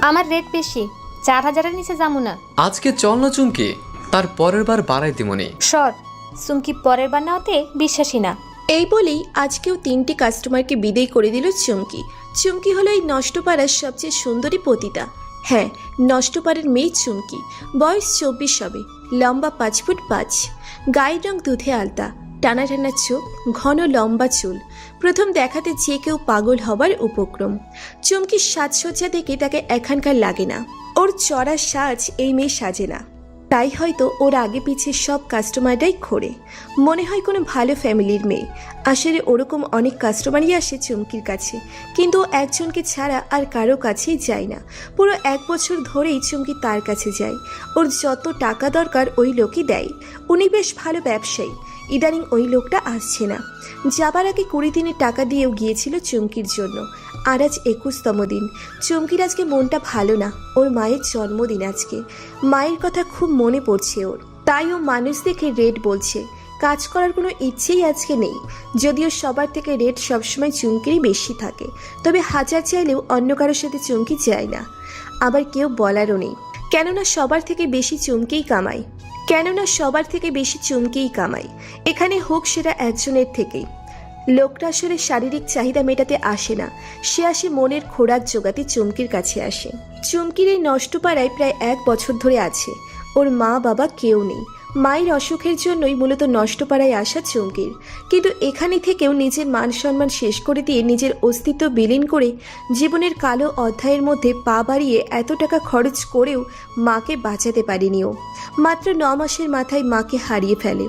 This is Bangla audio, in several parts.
আমার রেট বেশি, 4000-এর নিচে যাবো না। আজকে চল না চুমকি, তার পরের বার বাড়াই দিমনি। সর, চুমকি পরের বার নেওয়াতে বিশ্বাসী না। এই বলেই আজকেও 3টি কাস্টমারকে বিদায় করে দিল চুমকি। চুমকি হলো এই নষ্টপাড়ার সবচেয়ে সুন্দরী পতিতা। হ্যাঁ, নষ্টপাড়ার মেয়ে চুমকি। বয়স 24 হবে, লম্বা 5 ফুট 5, গায়ের রং দুধে আলতা, টানা টানা চোখ, ঘন লম্বা চুল। প্রথম দেখাতে যে কেউ পাগল হবার উপক্রম। চুমকির সাজসজ্জা দেখে তাকে এখানকার লাগে না। ওর চড়া সাজ এই মেয়ে সাজে না, তাই হয়তো ওর আগে পিছে সব কাস্টমারটাই খোরে। মনে হয় কোনো ভালো ফ্যামিলির মেয়ে। আসলে ওরকম অনেক কাস্টমারই আসে চুমকির কাছে, কিন্তু ও একজনকে ছাড়া আর কারো কাছেই যায় না। পুরো 1 বছর ধরেই চুমকি তার কাছে যায়। ওর যত টাকা দরকার ওই লোকই দেয়। উনি বেশ ভালো ব্যবসায়ী। ইদানিং ওই লোকটা আসছে না। যাবার আগে 20 দিনের টাকা দিয়েও গিয়েছিল চুমকির জন্য। আর আজ 21তম দিন। চুমকির আজকে মনটা ভালো না। ওর মায়ের জন্মদিন আজকে। মায়ের কথা খুব মনে পড়ছে ওর, তাই ও মানুষ দেখে রেট বলছে। কাজ করার কোনো ইচ্ছেই আজকে নেই। যদিও সবার থেকে রেট সবসময় চুমকিরই বেশি থাকে, তবে হাজার চাইলেও অন্য কারোর সাথে চুমকি যায় না। আবার কেউ বলারও নেই, কেননা সবার থেকে বেশি চুমকিই কামায়। এখানে হোক সেটা একজনের থেকেই। লোকটা আসলে শারীরিক চাহিদা মেটাতে আসে না, সে আসে মনের খোরাক জোগাতে চুমকির কাছে আসে। চুমকির এই নষ্টপাড়ায় প্রায় 1 বছর ধরে আছে। ওর মা বাবা কেউ নেই। মায়ের অসুখের জন্যই মূলত নষ্টপাড়ায় আসা চুমকির। কিন্তু এখানে থেকেও নিজের মান সম্মান শেষ করে দিয়ে নিজের অস্তিত্ব বিলীন করে জীবনের কালো অধ্যায়ের মধ্যে পা বাড়িয়ে এত টাকা খরচ করেও মাকে বাঁচাতে পারেনি ও। মাত্র 9 মাসের মাথায় মাকে হারিয়ে ফেলে।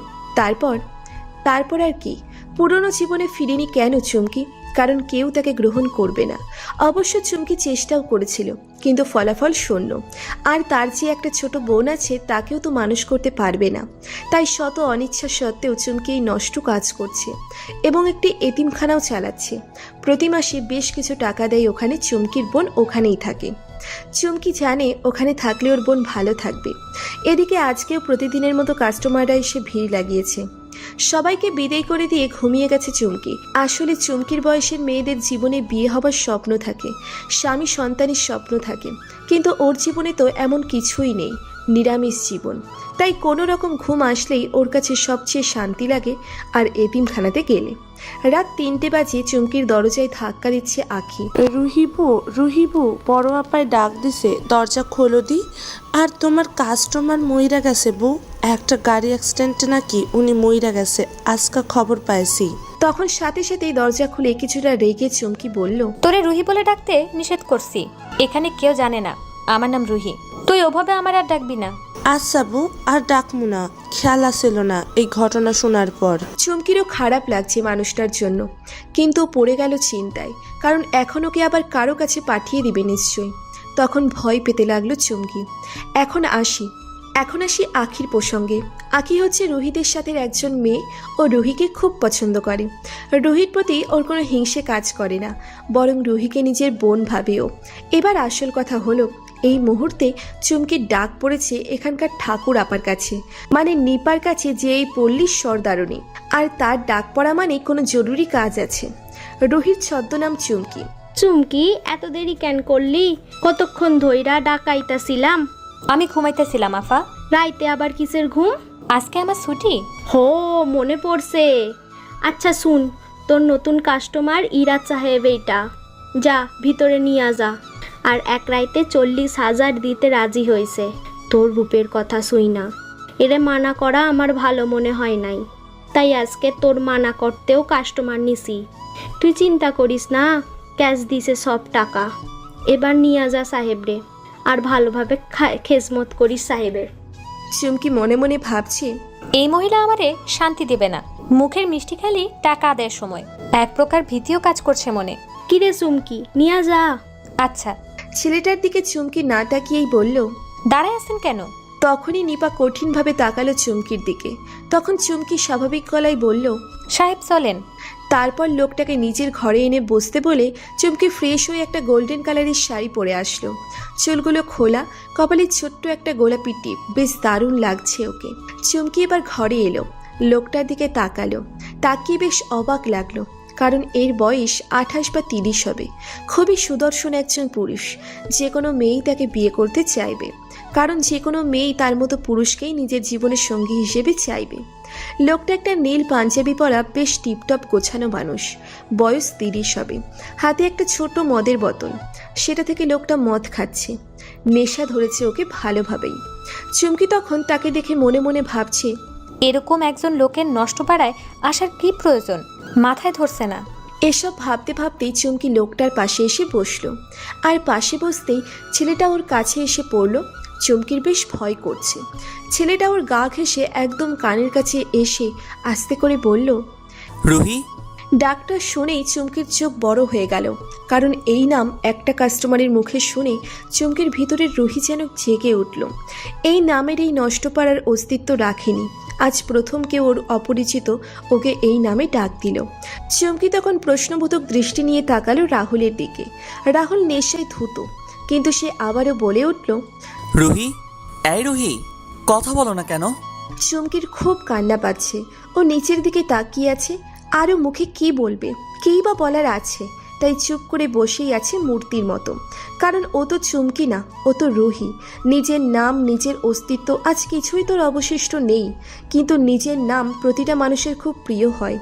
তারপর আর কি? পুরনো জীবনে ফিরেনি কেন চুমকি? কারণ কেউ তাকে গ্রহণ করবে না। অবশ্য চুমকি চেষ্টাও করেছিল, কিন্তু ফলাফল শূন্য। আর তার যে একটা ছোট বোন আছে, তাকেও তো মানুষ করতে পারবে না। তাই শত অনিচ্ছা সত্ত্বেও চুমকি এই নষ্ট কাজ করছে এবং একটি এতিমখানাও চালাচ্ছে। প্রতি মাসে বেশ কিছু টাকা দেয় ওখানে। চুমকির বোন ওখানেই থাকে। চুমকি জানে ওখানে থাকলে ওর বোন ভালো থাকবে। এদিকে আজকেও প্রতিদিনের মতো কাস্টমাররা এসে ভিড় লাগিয়েছে। সবাইকে বিদায় করে দিয়ে ঘুমিয়ে গেছে চুমকি। আসলে চুমকির বয়সের মেয়েদের জীবনে বিয়ে হবার স্বপ্ন থাকে, স্বামী সন্তানের স্বপ্ন থাকে, কিন্তু ওর জীবনে তো এমন কিছুই নেই, নিরামিষ জীবন। তাই কোনো রকম ঘুম আসলেই ওর কাছে সবচেয়ে শান্তি লাগে। আর এতিমখানাতে গেলে রাত 3টে বাজে চুমকির দরজায় ধাক্কা দিচ্ছে আঁখি। রুহিবু বড় আপায় ডাক দিছে, দরজা খোলো দি। আর তোমার কাস্টমার মইরা গেছে বউ, একটা গাড়ি অ্যাক্সিডেন্টে নাকি উনি মইরা গেছে, আজকা খবর পাইছি। তখন সাথে সাথেই দরজা খুলে কিছুটা রেগে চুমকি বলল, তোরে রুহি বলে ডাকতে নিষেধ করছি। এখানে কেউ জানে না আমার নাম রুহি। তুই ওভাবে আমার আর ডাকবি না। আচ্ছা বউ, আর ডাকমু না, খেয়াল আসিল না এই ঘটনা শোনার পর। চুমকিরও খারাপ লাগছে মানুষটার জন্য, কিন্তু পড়ে গেল চিন্তায়, কারণ এখন ওকে আবার কারো কাছে পাঠিয়ে দিবে নিশ্চয়ই। তখন ভয় পেতে লাগলো চুমকি। এখন আসি আখির প্রসঙ্গে। আখি হচ্ছে রুহিদের সাথে একজন মেয়ে। ও রুহিকে খুব পছন্দ করে। রুহির প্রতি ওর কোনো হিংসে কাজ করে না, বরং রুহিকে নিজের বোন ভাবেও। এবার আসল কথা হলো, এই মুহূর্তে চুমকির ডাক পড়েছে এখানকার ঠাকুর আপার কাছে, মানে নিপার কাছে, যে এই পল্লীর সর্দারণী। আর তার ডাক পড়া মানে কোনো জরুরি কাজ আছে। রুহির ছদ্মনাম চুমকি। চুমকি, এত দেরি কেন করলি? কতক্ষণ ধইরা ডাকাইতাছিলাম। আমি ঘুমাইতেছিলাম আফা। রাইতে আবার কিসের ঘুম? আজকে আমার ছুটি। হো, মনে পড়ছে। আচ্ছা শুন, তোর নতুন কাস্টমার ইরা সাহেব এইটা, যা ভিতরে নিয়ে যা। আর এক রাইতে 40,000 দিতে রাজি হয়েছে তোর রূপের কথা শুই না। এরে মানা করা আমার ভালো মনে হয় নাই, তাই আজকে তোর মানা করতেও কাস্টমার নিছি। তুই চিন্তা করিস না, ক্যাশ দিছে সব টাকা। এবার নিয়ে যা সাহেব রে, আর ভালোভাবে খেজমত করিস সাহেবের। চুমকি মনে মনে ভাবছে, এই মহিলা আমারে শান্তি দেবে না। মুখের মিষ্টি খালি টাকা আদায়ের সময় এক প্রকার ভীতিও কাজ করছে মনে। কিরে চুমকি, নিয়ে যা। আচ্ছা। ছেলেটার দিকে চুমকি না তাকিয়েই বলল, দাঁড়ায় আছেন কেন? তখনই নিপা কঠিনভাবে তাকালো চুমকির দিকে। তখন চুমকি স্বাভাবিক গলায় বলল, সাহেব চলেন। তারপর লোকটাকে নিজের ঘরে এনে বসতে বলে চুমকি ফ্রেশ হয়ে একটা গোল্ডেন কালারের শাড়ি পরে আসলো। চুলগুলো খোলা, কপালে ছোট্ট একটা গোলাপি টিপ, বেশ দারুণ লাগছে ওকে। চুমকি এবার ঘরে এলো, লোকটার দিকে তাকালো। তাকিয়ে বেশ অবাক লাগলো, কারণ এর বয়স 28 বা 30 হবে। খুবই সুদর্শন একজন পুরুষ। যে কোনো মেয়েই তাকে বিয়ে করতে চাইবে, কারণ যে কোনো মেয়েই তার মতো পুরুষকেই নিজের জীবনের সঙ্গী হিসেবে চাইবে। লোকটা একটা নীল পাঞ্জাবি পরা বেশ টিপটপ গোছানো মানুষ। বয়স 30 হবে। হাতে একটা ছোট মদের বোতল, সেটা থেকে লোকটা মদ খাচ্ছে। নেশা ধরেছে ওকে ভালোভাবেই। চুমকি তখন তাকে দেখে মনে মনে ভাবছে, এরকম একজন লোকের নষ্ট পাড়ায় আসার কি প্রয়োজন, মাথায় ধরছে না। এসব ভাবতে ভাবতেই চুমকি লোকটার পাশে এসে বসলো। আর পাশে বসতেই ছেলেটা ওর কাছে এসে পড়ল। চুমকির বেশ ভয় করছে। ছেলেটা ওর গা ঘেঁষে একদম কানের কাছে এসে আস্তে করে বলল, রুহি। ডাকটা শুনেই চুমকির চোখ বড় হয়ে গেল, কারণ এই নাম একটা কাস্টমারের মুখে শুনে চুমকির ভিতরের রুহি যেন জেগে উঠল। এই নামের এই নষ্ট পাড়ার অস্তিত্ব রাখেনি। আজ প্রথম কেউ ওর অপরিচিত ওকে এই নামে ডাক দিল। চুমকি তখন প্রশ্নবোধক দৃষ্টি নিয়ে তাকালো রাহুলের দিকে। রাহুল নেশায় ধুত, কিন্তু সে আবারও বলে উঠল, রুহি, এই রুহি, কথা বলো না কেন? চুমকির খুব কান্না পাচ্ছে। ও নিচের দিকে তাকিয়ে আছে। আরও মুখে কি বলবে, কী বা বলার আছে, তাই চুপ করে বসেই আছে মূর্তির মতো। কারণ ও তো চুমকি না, ও তো রুহি। নিজের নাম, নিজের অস্তিত্ব আজ কিছুই তোর অবশিষ্ট নেই। কিন্তু নিজের নাম প্রতিটা মানুষের খুব প্রিয় হয়।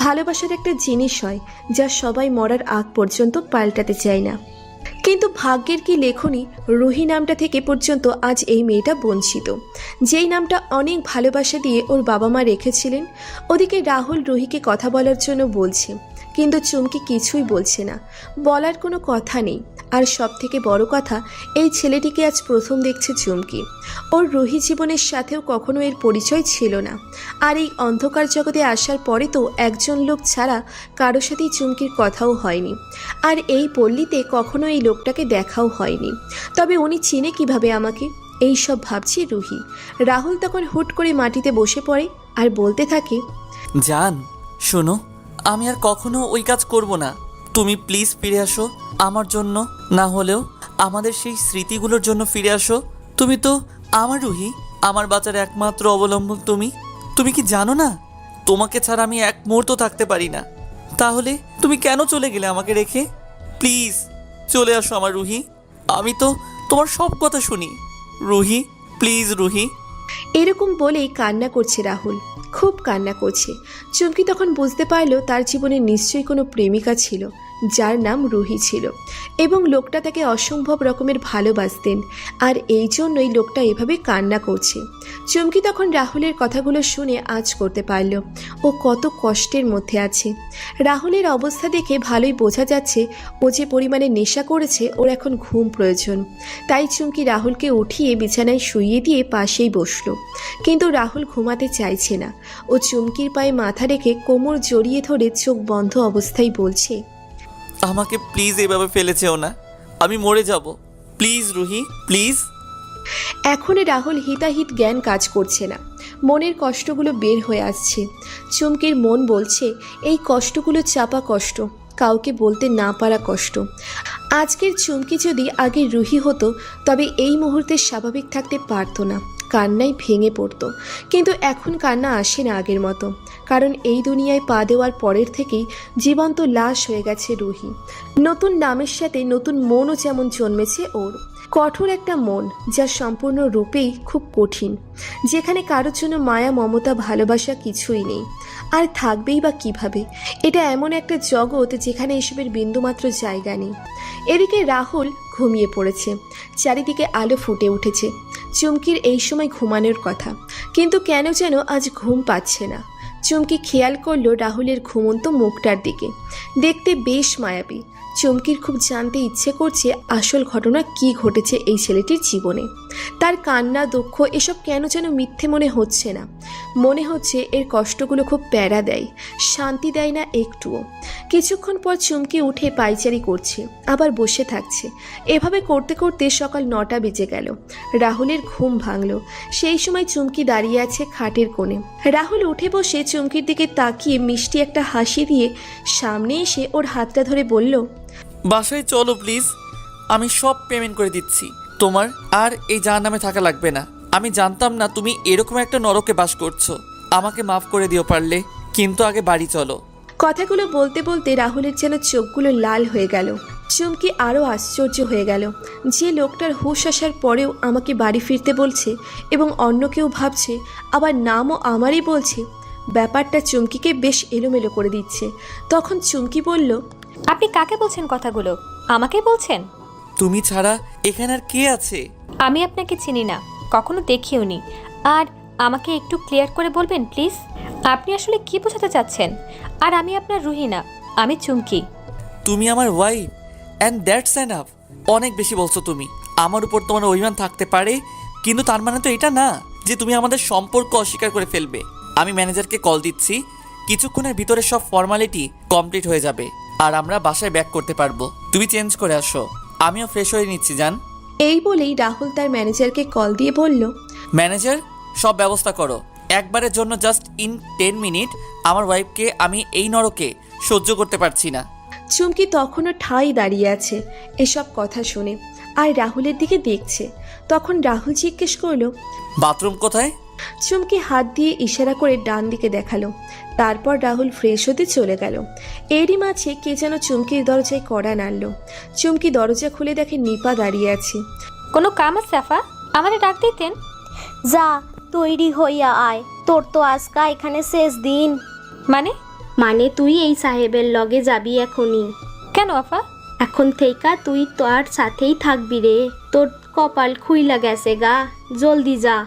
ভালোবাসার একটা জিনিস হয় যা সবাই মরার আগ পর্যন্ত পাল্টাতে চায় না। কিন্তু ভাগ্যের কি লেখনি, রুহি নামটা থেকে পর্যন্ত আজ এই মেয়েটা বঞ্চিত, যেই নামটা অনেক ভালোবাসা দিয়ে ওর বাবা মা রেখেছিলেন। ওদিকে রাহুল রুহিকে কথা বলার জন্য বলছে, কিন্তু চুমকি কিছুই বলছে না, বলার কোনো কথা নেই। আর সব থেকে বড় কথা, এই ছেলেটিকে আজ প্রথম দেখছে চুমকি। ওর রুহি জীবনের সাথেও কখনো এর পরিচয় ছিল না। আর এই অন্ধকার জগতে আসার পরে তো একজন লোক ছাড়া কারো সাথেই চুমকির কথাও হয়নি। আর এই পল্লীতে কখনো এই লোকটাকে দেখাও হয়নি। তবে উনি চিনে কিভাবে আমাকে, এই সব ভাবছি রুহি। রাহুল তখন হুট করে মাটিতে বসে পড়ে আর বলতে থাকে, জান, শোনো, আমি আর কখনো ওই কাজ করব না। তুমি প্লিজ ফিরে আসো আমার জন্য, না হলেও আমাদের সেই স্মৃতিগুলোর জন্য ফিরে আসো। তুমি তো আমার রুহি, আমার বাঁচার একমাত্র অবলম্বন তুমি। তুমি কি জানো না, তোমাকে ছাড়া আমি এক মুহূর্ত থাকতে পারি না। তাহলে তুমি কেন চলে গেলে আমাকে রেখে? প্লিজ চলে আসো আমার রুহি, আমি তো তোমার সব কথা শুনি। রুহি, প্লিজ রুহি। এরকম বলেই কান্না করছে রাহুল, খুব কান্না করছে। চুমকি তখন বুঝতে পারল তার জীবনে নিশ্চয়ই কোনো প্রেমিকা ছিল, যার নাম রুহি ছিল, এবং লোকটা তাকে অসম্ভব রকমের ভালোবাসতেন। আর এই জন্যই লোকটা এভাবে কান্না করছে। চুমকি তখন রাহুলের কথাগুলো শুনে আঁচ করতে পারল ও কত কষ্টের মধ্যে আছে। রাহুলের অবস্থা দেখে ভালোই বোঝা যাচ্ছে ও যে পরিমাণে নেশা করেছে, ওর এখন ঘুম প্রয়োজন। তাই চুমকি রাহুলকে উঠিয়ে বিছানায় শুইয়ে দিয়ে পাশেই বসলো। কিন্তু রাহুল ঘুমাতে চাইছে না। ও চুমকির পায়ে মাথা রেখে কোমর জড়িয়ে ধরে চোখ বন্ধ অবস্থায় বলছে, আমাকে প্লিজ এভাবে ফেলে যেও না, আমি মরে যাব। Please Ruhi, please. এখন রাহুল হিতাহিত জ্ঞান কাজ করছে না। মনের কষ্টগুলো বের হয়ে আসছে। চুমকির মন বলছে এই কষ্টগুলো চাপা কষ্ট, কাউকে বলতে না পারা কষ্ট। আজকের চুমকি যদি আগে রুহি হতো, তবে এই মুহূর্তে স্বাভাবিক থাকতে পারতো না, কান্নায় ভেঙে পড়তো। কিন্তু এখন কান্না আসে না আগের মতো, কারণ এই দুনিয়ায় পা দেওয়ার পরের থেকেই জীবন্ত লাশ হয়ে গেছে রুহি। নতুন নামের সাথে নতুন মনও যেমন জন্মেছে ওর। কঠোর একটা মন, যা সম্পূর্ণ রূপেই খুব কঠিন, যেখানে কারোর জন্য মায়া, মমতা, ভালোবাসা কিছুই নেই। আর থাকবেই বা কিভাবে? এটা এমন একটা জগৎ যেখানে এসবের বিন্দুমাত্র জায়গা নেই। এদিকে রাহুল ঘুমিয়ে পড়েছে। চারিদিকে আলো ফুটে উঠেছে। চুমকির এই সময় ঘুমানোর কথা, কিন্তু কেন যেন আজ ঘুম পাচ্ছে না। চুমকি খেয়াল করলো রাহুলের ঘুমন্ত মুখটার দিকে, দেখতে বেশ মায়াবী। চুমকির খুব জানতে ইচ্ছে করছে আসল ঘটনা কি ঘটেছে এই ছেলেটির জীবনে। তার কান্না, দুঃখ এসব কেন যেন মিথ্যে মনে হচ্ছে না। মনে হচ্ছে এর কষ্টগুলো খুব প্যারা দেয়, শান্তি দেয় না একটুও। কিছুক্ষণ পর চুমকি উঠে পায়চারি করছে, আবার বসে থাকছে। এভাবে করতে করতে সকাল 9টা বেজে গেল। রাহুলের ঘুম ভাঙল। সেই সময় চুমকি দাঁড়িয়ে আছে খাটের কোণে। রাহুল উঠে বসে চুমকির দিকে তাকিয়ে মিষ্টি একটা হাসি দিয়ে সামনে এসে ওর হাতটা ধরে বলল, বাসায় চলো প্লিজ, আমি সব পেমেন্ট করে দিচ্ছি। তোমার আর এই জাহান্নামে থাকা লাগবে না। আমি জানতাম না তুমি এরকম একটা নরকে বাস করছো। আমাকে মাফ করে দিও পারলে, কিন্তু আগে বাড়ি চলো। কথাগুলো বলতে বলতে রাহুলের যেন চোখগুলো লাল হয়ে গেল। চুমকি আরও আশ্চর্য হয়ে গেল, যে লোকটার হুঁশ আসার পরেও আমাকে বাড়ি ফিরতে বলছে এবং অন্য কেউ ভাবছে, আবার নামও আমারই বলছে। ব্যাপারটা চুমকিকে বেশ এলোমেলো করে দিচ্ছে। তখন চুমকি বলল, আপনি কাকে বলছেন কথাগুলো? আমাকে বলছেন? তুমি ছাড়া এখানে আর কে আছে? আমি আপনাকে চিনি না, কখনো দেখিওনি। আর আমাকে একটু ক্লিয়ার করে বলবেন প্লিজ, আপনি আসলে কি বোঝাতে চাচ্ছেন? আর আমি আপনার রুহি না, আমি চুমকি। তুমি আমার ওয়াইফ অ্যান্ড দ্যাটস এনাফ। অনেক বেশি বলছো তুমি। আমার উপর তোমার অভিমান থাকতে পারে, কিন্তু তার মানে তো এটা না যে তুমি আমাদের সম্পর্ক অস্বীকার করে ফেলবে। আমি ম্যানেজারকে কল দিচ্ছি, কিছুক্ষণের ভিতরে সব ফর্মালিটি কমপ্লিট হয়ে যাবে আর আমরা বাসায় ব্যাক করতে পারবো। তুমি চেঞ্জ করে আসো, আমিও ফ্রেশ হয়ে নিচ্ছি জান। এই বলেই রাহুল তার ম্যানেজারকে কল দিয়ে বলল, ম্যানেজার, সব ব্যবস্থা করো। একবারের জন্য জাস্ট ইন 10 মিনিট আমার ওয়াইফকে আমি এই নরকে সহ্য করতে পারছি না। চুমকি তখনও ঠাই দাঁড়িয়ে আছে এসব কথা শুনে, আর রাহুলের দিকে দেখছে। তখন রাহুল জিজ্ঞেস করলো, বাথরুম কোথায়? চুমকি হাত দিয়ে ইশারা করে ডান দিকে দেখালো। তারপর রাহুল ফ্রেশ হতে চলে গেল। এরই মাঝে কে যেন চুমকির দরজায় কড়া নাড়ল। চুমকি দরজা খুলে দেখে নিপা দাঁড়িয়ে আছে। কোনো কাম আছে আফা? আমারে ডাক দিতেন। যা, তৈরি হইয়া আয়, তোর তো আজকা এখানে শেষ দিন। মানে তুই এই সাহেবের লগে যাবি এখনই। কেন আফা? এখন থেইকা তুই তোর সাথেই থাকবি রে, তোর কপাল খুইলা গেছে গা, জলদি যা।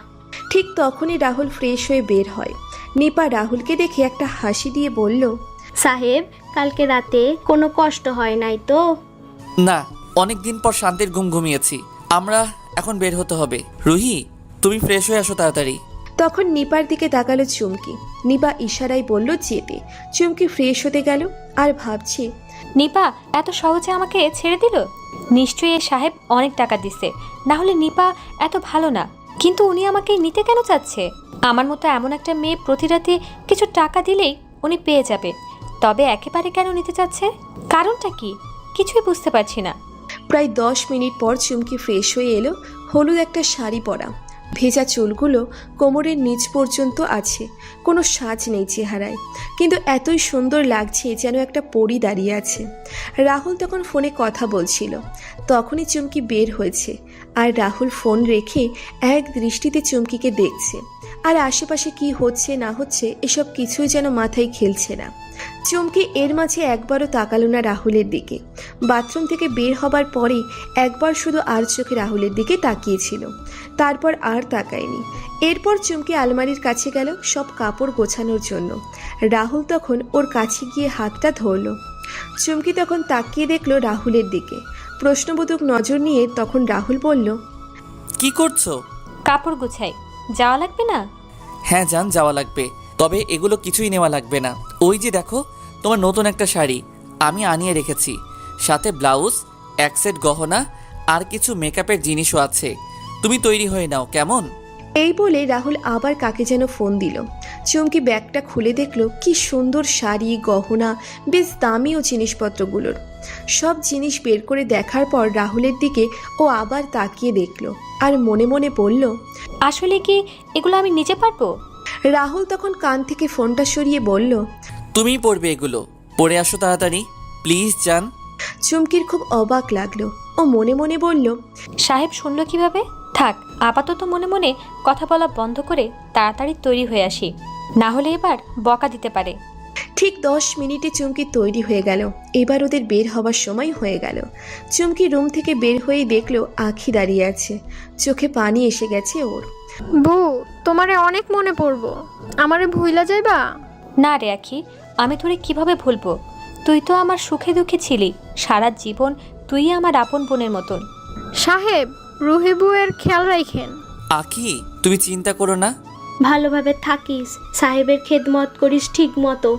ঠিক তখনই রাহুল ফ্রেশ হয়ে বের হয়। নিপা রাহুলকে দেখে একটা হাসি দিয়ে বলল, সাহেব, কালকে রাতে কোনো কষ্ট হয় নাই তো? না, অনেক দিন পর শান্তির ঘুম ঘুমিয়েছি। আমরা এখন বের হতে হবে। রুহি, তুমি ফ্রেশ হয়ে আসো তাড়াতাড়ি। তখন নিপার দিকে তাকালো চুমকি। নিপা ইশারায় বলল যেতে। চুমকি ফ্রেশ হতে গেল আর ভাবছি, নিপা এত সহজে আমাকে ছেড়ে দিল? নিশ্চয়ই এই সাহেব অনেক টাকা দিছে, না হলে নিপা এত ভালো না। কিন্তু উনি আমাকে নিতে কেন চাচ্ছে? আমার মতো এমন একটা মেয়ে প্রতি রাতে কিছু টাকা দিলেই উনি পেয়ে যাবে, তবে একেবারে কেন নিতে চাচ্ছে? কারণটা কি কিছুই বুঝতে পারছি না। প্রায় 10 মিনিট পর চুমকি ফ্রেশ হয়ে এলো। হলুদ একটা শাড়ি পরা, ভেজা চুলগুলো কোমরের নিচ পর্যন্ত আছে। কোনো সাজ নেই চেহারায়, কিন্তু এতই সুন্দর লাগছে যেন একটা পরী দাঁড়িয়ে আছে। রাহুল তখন ফোনে কথা বলছিল। তখনই চুমকি বের হয়েছে, আর রাহুল ফোন রেখে এক দৃষ্টিতে চুমকিকে দেখছে। আর আশেপাশে কি হচ্ছে না হচ্ছে এসব কিছুই যেন মাথায় খেলছে না। চুমকি এর মাঝে একবারও তাকালো না রাহুলের দিকে। বাথরুম থেকে বের হবার পরে একবার শুধু আর চোখে রাহুলের দিকে তাকিয়েছিল, তারপর আর তাকায়নি। এরপর চুমকি আলমারির কাছে গেল সব কাপড় গোছানোর জন্য। রাহুল তখন ওর কাছে গিয়ে হাতটা ধরল। চুমকি তখন তাকিয়ে দেখলো রাহুলের দিকে। প্রশ্নবোধক নজর নিয়ে তখন রাহুল বলল, কি করছো? কাপড় গুছাই, যাওয়া লাগবে না? হ্যাঁ জান, যাওয়া লাগবে, তবে এগুলো কিছুই নেওয়া লাগবে না। ওই যে দেখো, তোমার নতুন একটা শাড়ি আমি আনিয়ে রেখেছি, সাথে ব্লাউজ, এক সেট গহনা আর কিছু মেকআপের জিনিসও আছে। তুমি তৈরি হয়ে নাও, কেমন? এই বলে রাহুল আবার কাকে যেন ফোন দিল। চুমকি ব্যাগটা খুলে দেখলো কি সুন্দর শাড়ি, গহনা, বেশ দামিও জিনিসপত্রগুলোর। সব জিনিস বের করে দেখার পর রাহুলের দিকে ও আবার তাকিয়ে দেখলো আর মনে মনে বলল, আসলে কি এগুলো আমি নিজে পারবো? রাহুল তখন কান থেকে ফোনটা সরিয়ে বলল, তুমিই পরবে এগুলো, পরে আসো তাড়াতাড়ি প্লিজ জান। চুমকির খুব অবাক লাগলো। ও মনে মনে বলল, সাহেব শুনলো কিভাবে? থাক, আপাতত মনে মনে কথা বলা বন্ধ করে তাড়াতাড়ি তৈরি হয়ে আসি, না হলে এবার বকা দিতে পারে। ঠিক 10 মিনিটে চুমকি তৈরি হয়ে গেল। এবার ওদের বের হবার সময় হয়ে গেল। চুমকি রুম থেকে বের হয়েই দেখলো আঁখি দাঁড়িয়ে আছে। চোখে পানি এসে গেছে ওর। বউ, তোমারে অনেক মনে পড়বো, আমারে ভুইলা যাইবা? না রে আখি, আমি তোরে কিভাবে ভুলবো? তুই তো আমার সুখে দুঃখে ছিলি, সারা জীবন তুই আমার আপন বোনের মতন। সাহেব, রুহি বউয়ের খেয়াল রাখেন। আখি, তুমি চিন্তা করো না। ভালোভাবে থাকিস, সাহেবের খেদমত করিস ঠিক মতো।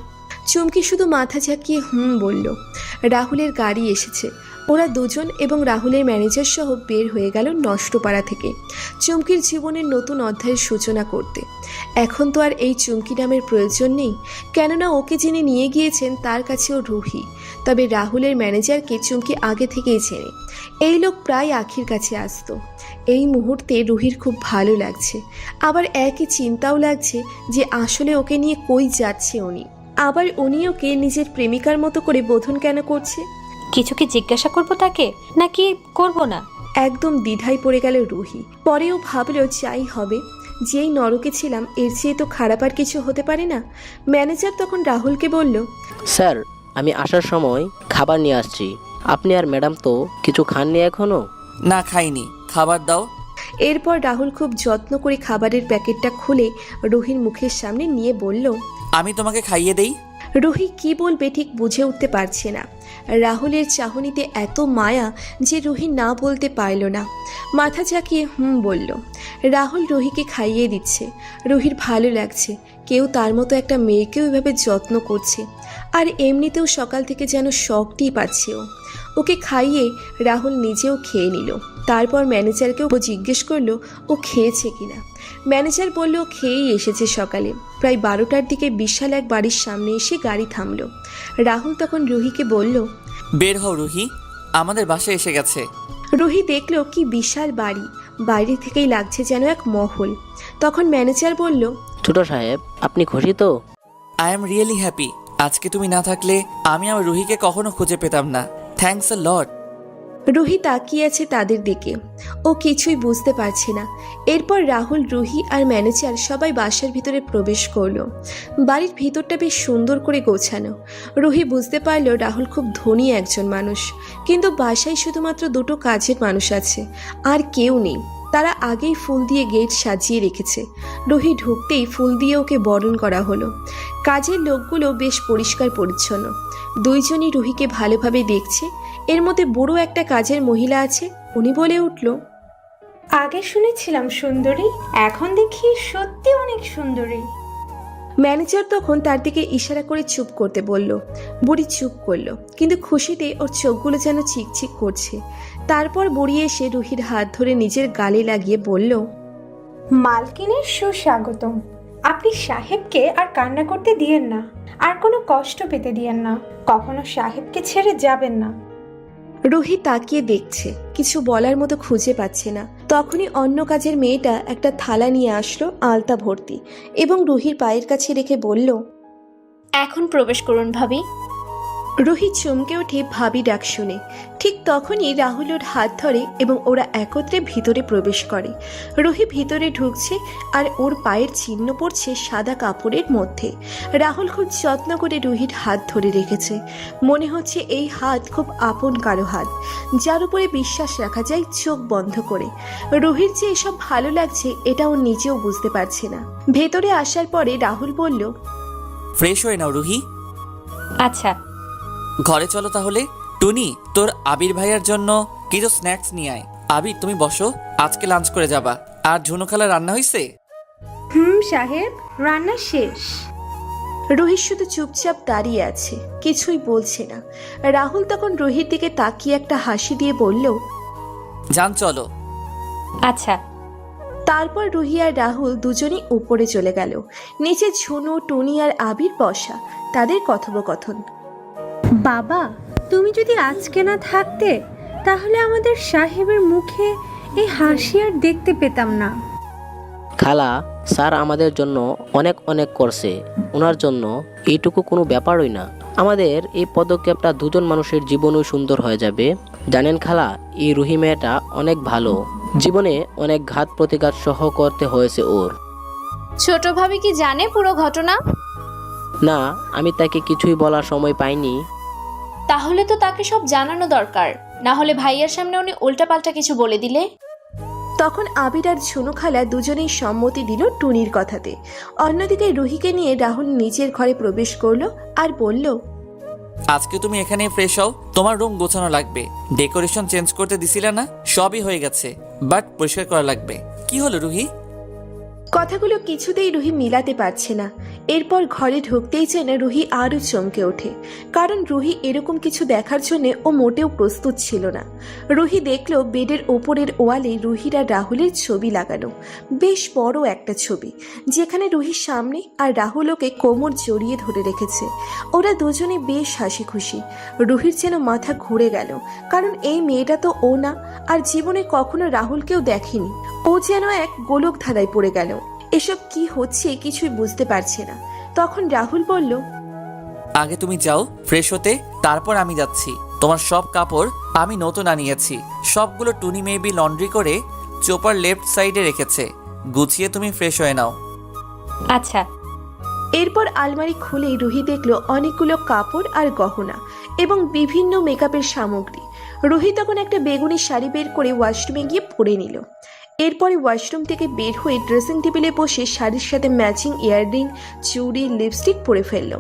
চুমকি শুধু মাথা ঝাঁকিয়ে বলল। রাহুলের গাড়ি এসেছে। ওরা দুজন এবং রাহুলের ম্যানেজার সহ বের হয়ে গেল নষ্টপাড়া থেকে চুমকির জীবনের নতুন অধ্যায়ের সূচনা করতে। এখন তো আর এই চুমকি নামের প্রয়োজন নেই, কেননা ওকে যিনি নিয়ে গিয়েছেন তার কাছেও রুহি। তবে রাহুলের ম্যানেজারকে চুমকি আগে থেকেই চেনে। এই লোক প্রায় আখির কাছে আসতো। এই মুহূর্তে রুহির খুব ভালো লাগছে, আবার একই চিন্তাও লাগছে যে আসলে ওকে নিয়ে কই যাচ্ছে উনি। আবার উনি ওকে নিজের প্রেমিকার মতো করে বোধন কেন করছে? কিছু কি জিজ্ঞাসা করবো তাকে, নাকি করব না? একদম দ্বিধায় পড়ে গেল রুহি। পরেও ভাবলো যাই হবে, যেই নরকে ছিলাম এর চেয়ে তো খারাপ আর কিছু হতে পারে না। ম্যানেজার তখন রাহুলকে বলল, স্যার, আমি আসার সময় খাবার নিয়ে আসছি। আপনি আর ম্যাডাম তো কিছু খাননি এখনো? না, খাইনি, খাবার দাও। এরপর রাহুল খুব যত্ন করে খাবারের প্যাকেটটা খুলে রুহির মুখের সামনে নিয়ে বলল। আমি তোমাকে খাইয়ে দেই। রুহি কি বলবে ঠিক বুঝে উঠতে পারছে না। রাহুলের চাহনিতে এত মায়া যে রুহি না বলতে পারল না। মাথা ঝাঁকিয়ে বলল। রাহুল রুহিকে খাইয়ে দিচ্ছে। রুহির ভালো লাগছে, কেউ তার মতো একটা মেয়েকেও এভাবে যত্ন করছে। আর এমনিতেও সকাল থেকে যেন শখটি পাচ্ছে ও। ওকে খাইয়ে রাহুল নিজেও খেয়ে নিল। তারপর ম্যানেজারকেও জিজ্ঞেস করলো ও খেয়েছে কিনা। ম্যানেজার বলল ও খেয়েই এসেছে সকালে। প্রায় 12টার দিকে বিশাল এক বাড়ির সামনে এসে গাড়ি থামলো। রাহুল তখন রুহিকে বলল, বের হও রুহি, আমাদের বাসায় এসে গেছে। রুহি দেখলো কি বিশাল বাড়ি, বাইরে থেকেই লাগছে যেন এক মহল। তখন ম্যানেজার বলল, ছোট সাহেব, আপনি খুশি তো? I am really happy. আজকে তুমি না থাকলে আমি আমার রুহিকে কখনো খুঁজে পেতাম না। থ্যাঙ্কস আ লট। রুহি তাকিয়ে আছে তাদের দিকে, ও কিছুই বুঝতে পারছে না। এরপর রাহুল, রুহি আর ম্যানেজার সবাই বাসার ভিতরে প্রবেশ করলো। বাড়ির ভিতরটা বেশ সুন্দর করে গোছানো। রুহি বুঝতে পারল রাহুল খুব ধনী একজন মানুষ, কিন্তু বাসায় শুধুমাত্র 2টো কাজের মানুষ আছে, আর কেউ নেই। তারা আগেই ফুল দিয়ে গেট সাজিয়ে রেখেছে। রুহি ঢুকতেই ফুল দিয়ে ওকে বরণ করা হলো। কাজের লোকগুলো বেশ পরিষ্কার পরিচ্ছন্ন। দুইজনই রুহিকে ভালোভাবে দেখছে। এর মধ্যে বুড়ো একটা কাজের মহিলা আছে। উনি বলে উঠল, আগে শুনেছিলাম সুন্দরী, এখন দেখি সত্যি অনেক সুন্দরী। ম্যানেজার তখন তার দিকে ইশারা করে চুপ করতে বলল। বুড়ি চুপ করলো, কিন্তু খুশিতে ওর চোখগুলো যেন চিকচিক করছে। তারপর বুড়ি এসে রুহির হাত ধরে নিজের গালে লাগিয়ে বলল, মালকিনের সুস্বাগতম। আপনি সাহেবকে আর কান্না করতে দিয়েন না, আর কোনো কষ্ট পেতে দিয়েন না। কখনো সাহেবকে ছেড়ে যাবেন না। রুহি তাকিয়ে দেখছে, কিছু বলার মতো খুঁজে পাচ্ছে না। তখনই অন্য কাজের মেয়েটা একটা থালা নিয়ে আসলো আলতা ভর্তি, এবং রুহির পায়ের কাছে রেখে বলল, এখন প্রবেশ করুন ভাবি। রুহি চমকে ওঠে ভাবি ডাক শুনে। ঠিক তখনই রাহুল ওর হাত ধরে এবং ওরা একত্রে ভিতরে প্রবেশ করে। রুহি ভিতরে ঢুকছে আর ওর পায়ের চিহ্ন পড়ছে সাদা কাপড়ের মধ্যে। রাহুল খুব যত্ন করে রুহির হাত ধরে রেখেছে। মনে হচ্ছে এই হাত খুব আপন কারো হাত, যার উপরে বিশ্বাস রাখা যায় চোখ বন্ধ করে। রুহির যে এসব ভালো লাগছে এটা ও নিজেও বুঝতে পারছে না। ভেতরে আসার পরে রাহুল বলল, ফ্রেশ হয়ে নাও রুহি। আচ্ছা। ঘরে চলো তাহলে। টুনি, তোর আবির ভাইয়ার জন্য কিছু স্ন্যাক্স নিয়ে আয়। আবির, তুমি বসো, আজকে লাঞ্চ করে যাবা। আর ঝুনু খালা রান্না হয়েছে? সাহেব, রান্না শেষ। রুহি শুধু চুপচাপ দাঁড়িয়ে আছে, কিছুই বলছে না। রাহুল তখন রুহির দিকে তাকিয়ে একটা হাসি দিয়ে বলল, যান চলো। আচ্ছা। তারপর রুহি আর রাহুল দুজনই উপরে চলে গেল। নিচে ঝুনু, টুনি আর আবির বসা, তাদের কথোপকথন। বাবা, তুমি যদি আজকে না থাকতে তাহলে আমাদের সাহেবের মুখে এই হাসি আর দেখতে পেতাম না। খালা, স্যার আমাদের জন্য অনেক অনেক করছে। ওনার জন্য এইটুকু কোনো ব্যাপারই না। আমাদের এই পদক্ষেপটা দুজন মানুষের জীবনও সুন্দর হয়ে যাবে। জানেন খালা, এই রুহি মেয়েটা অনেক ভালো। জীবনে অনেক ঘাত প্রতিঘাত সহ করতে হয়েছে ওর। ছোট ভাবি কি জানে পুরো ঘটনা? না, আমি তাকে কিছুই বলার সময় পাইনি। তাহলে তো তাকে সব জানানো দরকার, না হলে ভাইয়ার সামনে উনি উল্টাপাল্টা কিছু বলে দিলে। তখন আবির আর ঝুনু খালা দুজনেই সম্মতি দিল টুনির কথাতে। অন্যদিকে রুহিকে নিয়ে রাহুল নিজের ঘরে প্রবেশ করলো আর বলল, আজকে তুমি এখানে ফ্রেশ হও। তোমার রুম গোছানো লাগবে। ডেকোরেশন চেঞ্জ করতে দিছিলে না? সবই হয়ে গেছে, বাট পরিষ্কার করা লাগবে। কি হলো রুহি? কথাগুলো কিছুতেই রুহি মিলাতে পারছে না। এরপর ঘরে ঢুকতেই যেন রুহি আরও চমকে ওঠে, কারণ রুহি এরকম কিছু দেখার জন্য ও মোটেও প্রস্তুত ছিল না। রুহি দেখল বেডের ওপরের ওয়ালে রুহির আর রাহুলের ছবি লাগানো, বেশ বড় একটা ছবি, যেখানে রুহির সামনে আর রাহুল ওকে কোমর জড়িয়ে ধরে রেখেছে। ওরা দুজনে বেশ হাসি খুশি। রুহির যেন মাথা ঘুরে গেল, কারণ এই মেয়েটা তো ও না, আর জীবনে কখনো রাহুলকেও দেখেনি। ও যেন এক গোলক ধাঁধায় পড়ে গেল। এসব কি হচ্ছে কিছুই বুঝতে পারছে না। তখন রাহুল বলল, আগে তুমি যাও ফ্রেশ হতে, তারপর আমি যাচ্ছি। তোমার সব কাপড় আমি নতুন আনিয়েছি, সবগুলো টুনি মেবি লন্ড্রি করে চোপার লেফট সাইডে রেখেছে। গুছিয়ে তুমি ফ্রেশ হয়ে নাও। আচ্ছা। এরপর আলমারি খুলে রুহি দেখলো অনেকগুলো কাপড় আর গহনা এবং বিভিন্ন মেকআপের সামগ্রী। রুহি তখন একটা বেগুনি শাড়ি বের করে ওয়াশরুমে গিয়ে পরে নিল। এরপরে ওয়াশরুম থেকে বের হয়ে ড্রেসিং টেবিলে বসে শাড়ির সাথে ম্যাচিং ইয়াররিং, চুড়ি, লিপস্টিক পরে ফেলল।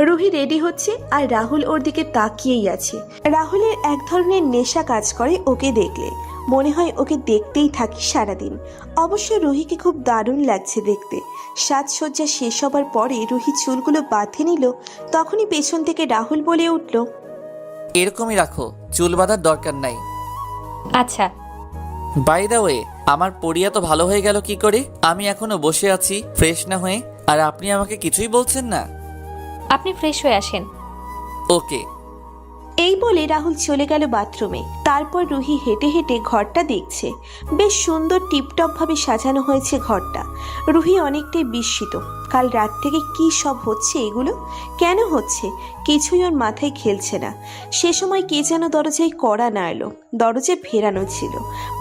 রুহি রেডি হচ্ছে আর রাহুল ওর দিকে তাকিয়েই আছে। রাহুলের এক ধরনের নেশা কাজ করে ওকে দেখলে, মনে হয় ওকে দেখতেই থাকি সারাদিন। অবশ্য রুহিকে খুব দারুণ লাগছে দেখতে। সাজসজ্জা শেষ হবার পরে রুহি চুলগুলো বাঁধে নিল, তখনই পেছন থেকে রাহুল বলে উঠল, এরকমই রাখো, চুল বাঁধার দরকার নাই। আচ্ছা। বাই দ্য ওয়ে, আমার পরিয়া তো ভালো হয়ে গেল কি করে? আমি এখনো বসে আছি ফ্রেশ না হয়ে, আর আপনি আমাকে কিছুই বলছেন না। আপনি ফ্রেশ হয়ে আসেন। ওকে। এই বলে রাহুল চলে গেল বাথরুমে। তারপর রুহি হেঁটে হেঁটে ঘরটা দেখছে। বেশ সুন্দর টিপটপ ভাবে সাজানো হয়েছে ঘরটা। রুহি অনেকটাই বিস্মিত। কাল রাত থেকে কি সব হচ্ছে, এগুলো কেন হচ্ছে কিছুই ওর মাথায় খেলছে না। সে সময় কে যেন দরজায় কড়া নাড়ল, দরজা ফেরানো ছিল।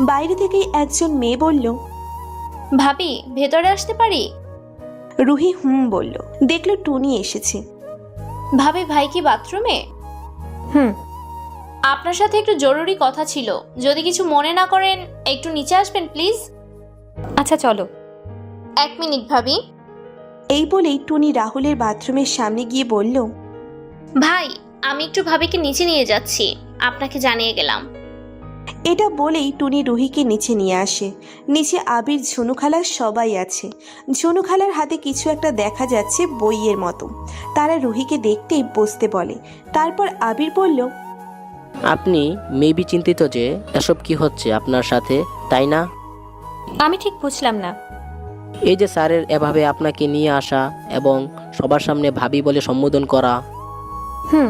বাইরে থেকেই একজন মেয়ে বলল, ভাবি ভেতরে আসতে পারি? রুহি বলল। দেখলো টুনি এসেছে। ভাবি ভাই কি বাথরুমে? হুম। আপনার সাথে একটু জরুরি কথা ছিল, যদি কিছু মনে না করেন একটু নিচে আসবেন প্লিজ। আচ্ছা চলো। 1 মিনিট ভাবি। এই বলেই টুনি রাহুলের বাথরুমের সামনে গিয়ে বলল, ভাই আমি একটু ভাবিকে নিচে নিয়ে যাচ্ছি, আপনাকে জানিয়ে গেলাম। এটা বলেই টুনি রুহিকে নিচে নিয়ে আসে। নিচে আবির, ঝুনু খালা সবাই আছে। ঝুনু খালার হাতে কিছু একটা দেখা যাচ্ছে বইয়ের মতো। তারা রুহিকে দেখতেই বসতে বলে। তারপর আবির বলল, আপনি মেবি চিন্তিত যে এসব কি হচ্ছে আপনার সাথে, তাই না? আমি ঠিক বুঝলাম না। এই যে স্যারের এভাবে আপনাকে নিয়ে আসা এবং সবার সামনে ভাবি বলে সম্বোধন করা। হুম।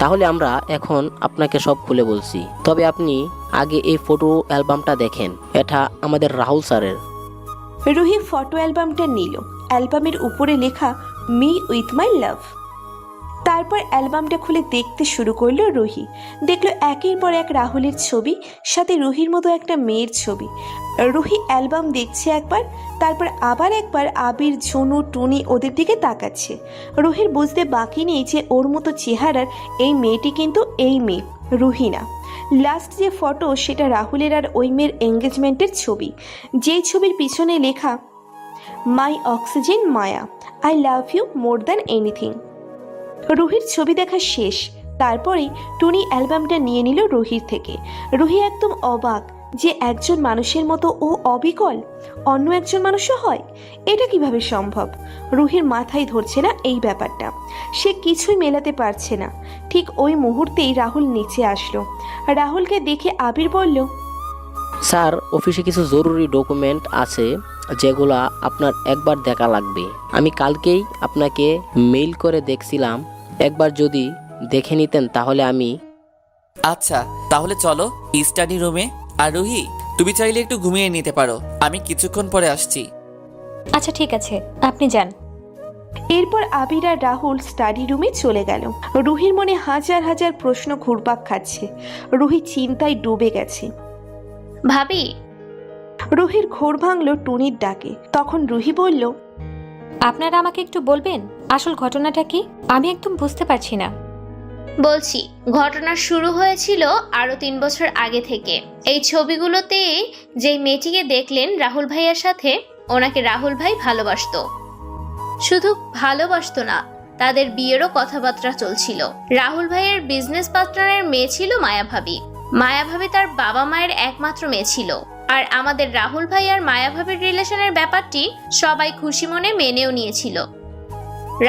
তাহলে আমরা এখন আপনাকে সব খুলে বলছি, তবে আপনি আগে এই ফটো অ্যালবামটা দেখেন। এটা আমাদের রাহুল স্যারের। রুহি ফটো অ্যালবামটা নিল। অ্যালবামের উপরে লেখা মি উইথ মাই লাভ। তারপর অ্যালবামটা খুলে দেখতে শুরু করলো রুহি। দেখলো একের পর এক রাহুলের ছবি, সাথে রুহির মতো একটা মেয়ের ছবি। রুহি অ্যালবাম দেখছে একবার, তারপর আবার একবার আবির, ঝুনু, টুনি ওদের দিকে তাকাচ্ছে। রুহির বুঝতে বাকি নেই যে ওর মতো চেহারার এই মেয়েটি কিন্তু এই মেয়ে, রুহি না। লাস্ট যে ফটো সেটা রাহুলের আর ওই মেয়ের এঙ্গেজমেন্টের ছবি, যেই ছবির পিছনে লেখা my oxygen Maya, I love you more than anything. রুহির ছবি দেখা শেষ। তারপরেই টুনি অ্যালবামটা নিয়ে নিল রুহির থেকে। রুহি একদম অবাক যে একজন মানুষের মতো ও অবিকল, অন্য একজন মানুষও হয়। এটা কিভাবে সম্ভব? রুহির মাথায় ধরছে না এই ব্যাপারটা। সে কিছুই মেলাতে পারছে না। ঠিক ওই মুহূর্তেই রাহুল নিচে আসলো। রাহুলকে দেখে আবির বলল, স্যার, অফিসে কিছু জরুরি ডকুমেন্ট আছে যেগুলা আপনার একবার দেখা লাগবে। আমি কালকেই আপনাকে মেইল করে দেখছিলাম, একবার যদি দেখে নিতেন তাহলে আমি। আচ্ছা তাহলে চলো স্টাডি রুমে। আর রুহি, তুমি চাইলে একটু ঘুমিয়ে নিতে পারো, আমি কিছুক্ষণ পরে আসছি। আচ্ছা ঠিক আছে, আপনি যান। এরপর আবির আর রাহুল স্টাডি রুমে চলে গেল। রুহির মনে হাজার হাজার প্রশ্ন ঘুরপাক খাচ্ছে। রুহি চিন্তায় ডুবে গেছে। ভাবি। রুহির ঘোর ভাঙল টুনির ডাকে। তখন রুহি বলল, আপনারা আমাকে একটু বলবেন আসল ঘটনাটা কি? আমি একদম বুঝতে পারছি না। বলছি, ঘটনা শুরু হয়েছিল আরো 3 বছর আগে থেকে। এই ছবিগুলোতে যেই মেয়েটিকে দেখলেন রাহুল ভাইয়ার সাথে, ওনাকে রাহুল ভাই ভালোবাসতো। শুধু ভালোবাসতো না, তাদের বিয়েরও কথাবার্তা চলছিল। রাহুল ভাইয়ের বিজনেস পার্টনারের মেয়ে ছিল মায়া ভাবি। মায়া ভাবি তার বাবা মায়ের একমাত্র মেয়ে ছিল। আর আমাদের রাহুল ভাই আর মায়া ভাবির রিলেশনের ব্যাপারটি সবাই খুশি মনে মেনেও নিয়েছিল।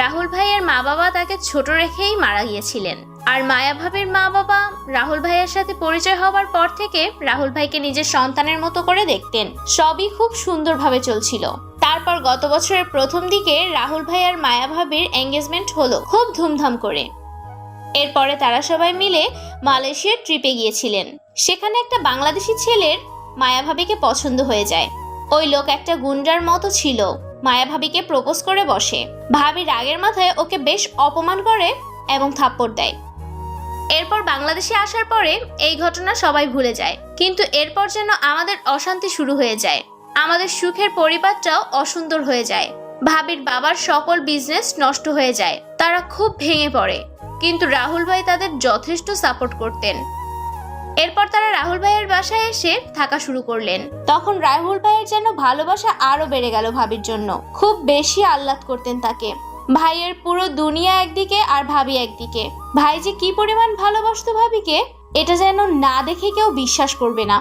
রাহুল ভাইয়ের মা বাবা তাকে ছোট রেখেই মারা গিয়েছিলেন। আর মায়া ভাবির মা বাবা রাহুল ভাইয়ের সাথে পরিচয় হওয়ার পর থেকে রাহুল ভাইকে নিজের সন্তানের মতো করে দেখতেন। সবই খুব সুন্দরভাবে চলছিল। তারপর গত বছরের প্রথম দিকে রাহুল ভাই আর মায়া ভাবির এঙ্গেজমেন্ট হলো খুব ধুমধাম করে। এরপরে তারা সবাই মিলে মালয়েশিয়ার ট্রিপে গিয়েছিলেন। সেখানে একটা বাংলাদেশি ছেলের মায়া ভাবিকে পছন্দ হয়ে যায়। ওই লোক একটা গুন্ডার মতো ছিল। মায়া ভাবিকে প্রপোজ করে বসে। ভাবি রাগের মাথায় ওকে বেশ অপমান করে এবং থাপ্পড় দেয়। এরপর বাংলাদেশে আসার পরে এই ঘটনা সবাই ভুলে যায়, কিন্তু এরপর যেন আমাদের অশান্তি শুরু হয়ে যায়। আমাদের সুখের পরিবারটাও অসুন্দর হয়ে যায়। ভাবির বাবার সকল বিজনেস নষ্ট হয়ে যায়, তারা খুব ভেঙে পড়ে, কিন্তু রাহুল ভাই তাদের যথেষ্ট সাপোর্ট করতেন। এরপর তারা রাহুল ভাইয়ের বাসায় এসে থাকা শুরু করলেন। তখন রাহুল ভাইয়ের যেন ভালোবাসা আরো বেড়ে গেল ভাবির জন্য, খুব বেশি আহ্লাদ করতেন তাকে। ভাইয়ের পুরো দুনিয়া একদিকে আর ভাবি একদিকে। ভাই যে কি পরিমাণ ভালোবাসতো ভাবিকে, এটা যেন না দেখে কেউ বিশ্বাস করবে না।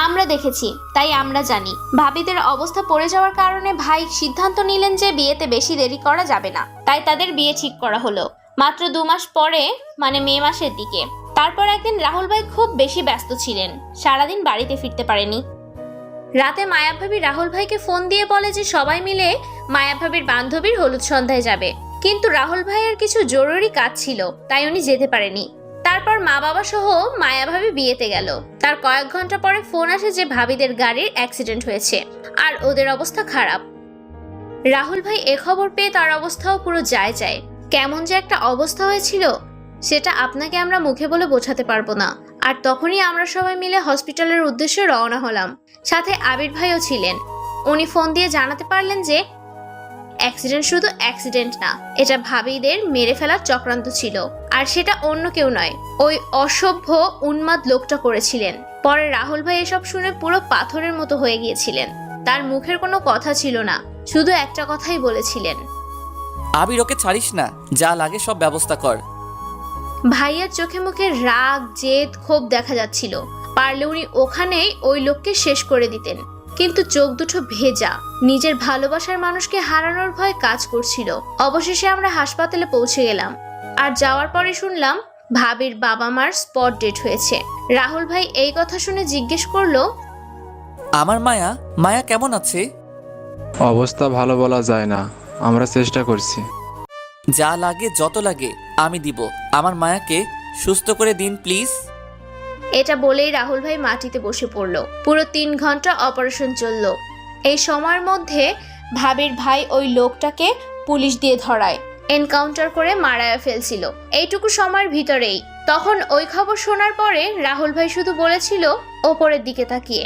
আমরা দেখেছি, তাই আমরা জানি। ভাবিদের অবস্থা পড়ে যাওয়ার কারণে ভাই সিদ্ধান্ত নিলেন যে বিয়েতে বেশি দেরি করা যাবে না, তাই তাদের বিয়ে ঠিক করা হলো মাত্র 2 মাস পরে, মানে মে মাসের দিকে। তারপর একদিন রাহুল ভাই খুব বেশি ব্যস্ত ছিলেন, সারাদিন বাড়িতে ফিরতে পারেনি। রাতে মায়া ভাবি রাহুল ভাইকে ফোন দিয়ে বলে যে সবাই মিলে মায়া ভাবির বান্ধবীর হলুদ সন্ধ্যায় যাবে, কিন্তু রাহুল ভাইয়ের কিছু জরুরি কাজ ছিল, তাই উনি যেতে পারেনি। তারপর মা বাবা সহ মায়া ভাবি বিয়েতে গেল। তার কয়েক ঘন্টা পরে ফোন আসে যে ভাবিদের গাড়ির অ্যাক্সিডেন্ট হয়েছে আর ওদের অবস্থা খারাপ। রাহুল ভাই এ খবর পেয়ে তার অবস্থাও পুরো যায়। কেমন যে একটা অবস্থা হয়েছিল সেটা আপনাকে আমরা মুখে বলে বোঝাতে পারবো না। আর তখনই আমরা সবাই মিলে হসপিটালের উদ্দেশ্যে রওনা হলাম। সাথে আবির ভাইও ছিলেন। উনি ফোন দিয়ে জানাতে পারলেন যে অ্যাক্সিডেন্ট শুধু অ্যাক্সিডেন্ট না, এটা ভাবিদের মেরে ফেলার চক্রান্ত ছিল, আর সেটা অন্য কেউ নয়, ওই অসভ্য উন্মাদ লোকটা করেছিলেন। পরে রাহুল ভাই এসব শুনে পুরো পাথরের মতো হয়ে গিয়েছিলেন। তার মুখের কোনো কথা ছিল না, শুধু একটা কথাই বলেছিলেন, আবির ওকে ছাড়িস না, যা লাগে সব ব্যবস্থা কর। ভাইয়ের চোখে মুখে রাগ, জেদ, ক্ষোভ দেখা যাচ্ছিল। পারলে উনি ওখানেই ওই লোককে শেষ করে দিতেন, কিন্তু চোখ দুটো ভেজা। নিজের ভালোবাসার মানুষকে হারানোর ভয় কাজ করছিল। অবশেষে আমরা হাসপাতালে পৌঁছে গেলাম, আর যাওয়ার পরে শুনলাম ভাবির বাবা মার স্পট ডেট হয়েছে। রাহুল ভাই এই কথা শুনে জিজ্ঞেস করলো, আমার মায়া কেমন আছে? অবস্থা ভালো বলা যায় না, আমরা চেষ্টা করছি। যা লাগে যত লাগে আমি দিব, আমার মায়াকে সুস্থ করে দিন প্লিজ। এটা বলেই রাহুল ভাই মাটিতে বসে পড়লো। পুরো 3 ঘন্টা অপারেশন চলল। এই সময়ের মধ্যে ভাবির ভাই ওই লোকটাকে পুলিশ দিয়ে ধরায়, এনকাউন্টার করে মারায়া ফেলছিল এইটুকু সময়ের ভিতরেই। তখন ওই খবর শোনার পরে রাহুল ভাই শুধু বলেছিল ওপরের দিকে তাকিয়ে,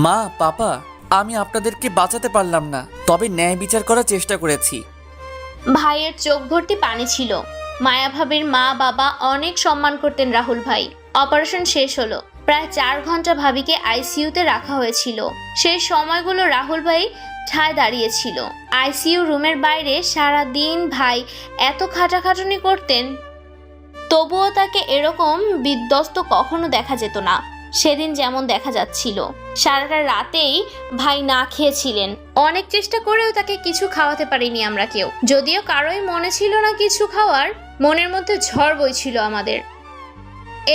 মা, পাপা, আমি আপনাদেরকে বাঁচাতে পারলাম না, তবে ন্যায় বিচার করার চেষ্টা করেছি। ভাইয়ের চোখ ভর্তি পানি ছিল। মায়া ভাবির মা বাবা অনেক সম্মান করতেন রাহুল ভাই। অপারেশন শেষ হলো। প্রায় 4 ঘন্টা ভাবিকে আইসিইউতে রাখা হয়েছিল। সেই সময়গুলো রাহুল ভাই ঠায় দাঁড়িয়েছিল। আইসিইউ রুমের বাইরে সারা দিন ভাই এত খাটাখাটুনি করতেন, তবুও তাকে এরকম বিধ্বস্ত কখনো দেখা যেত না। সেদিন যেমন দেখা যাচ্ছিল, সারাটা রাতেই ভাই না খেয়েছিলেন। অনেক চেষ্টা করেও তাকে কিছু খাওয়াতে পারিনি আমরা কেউ। যদিও কারোই মনে ছিল না কিছু খাওয়ার, মনের মধ্যে ঝড় বইছিল আমাদের।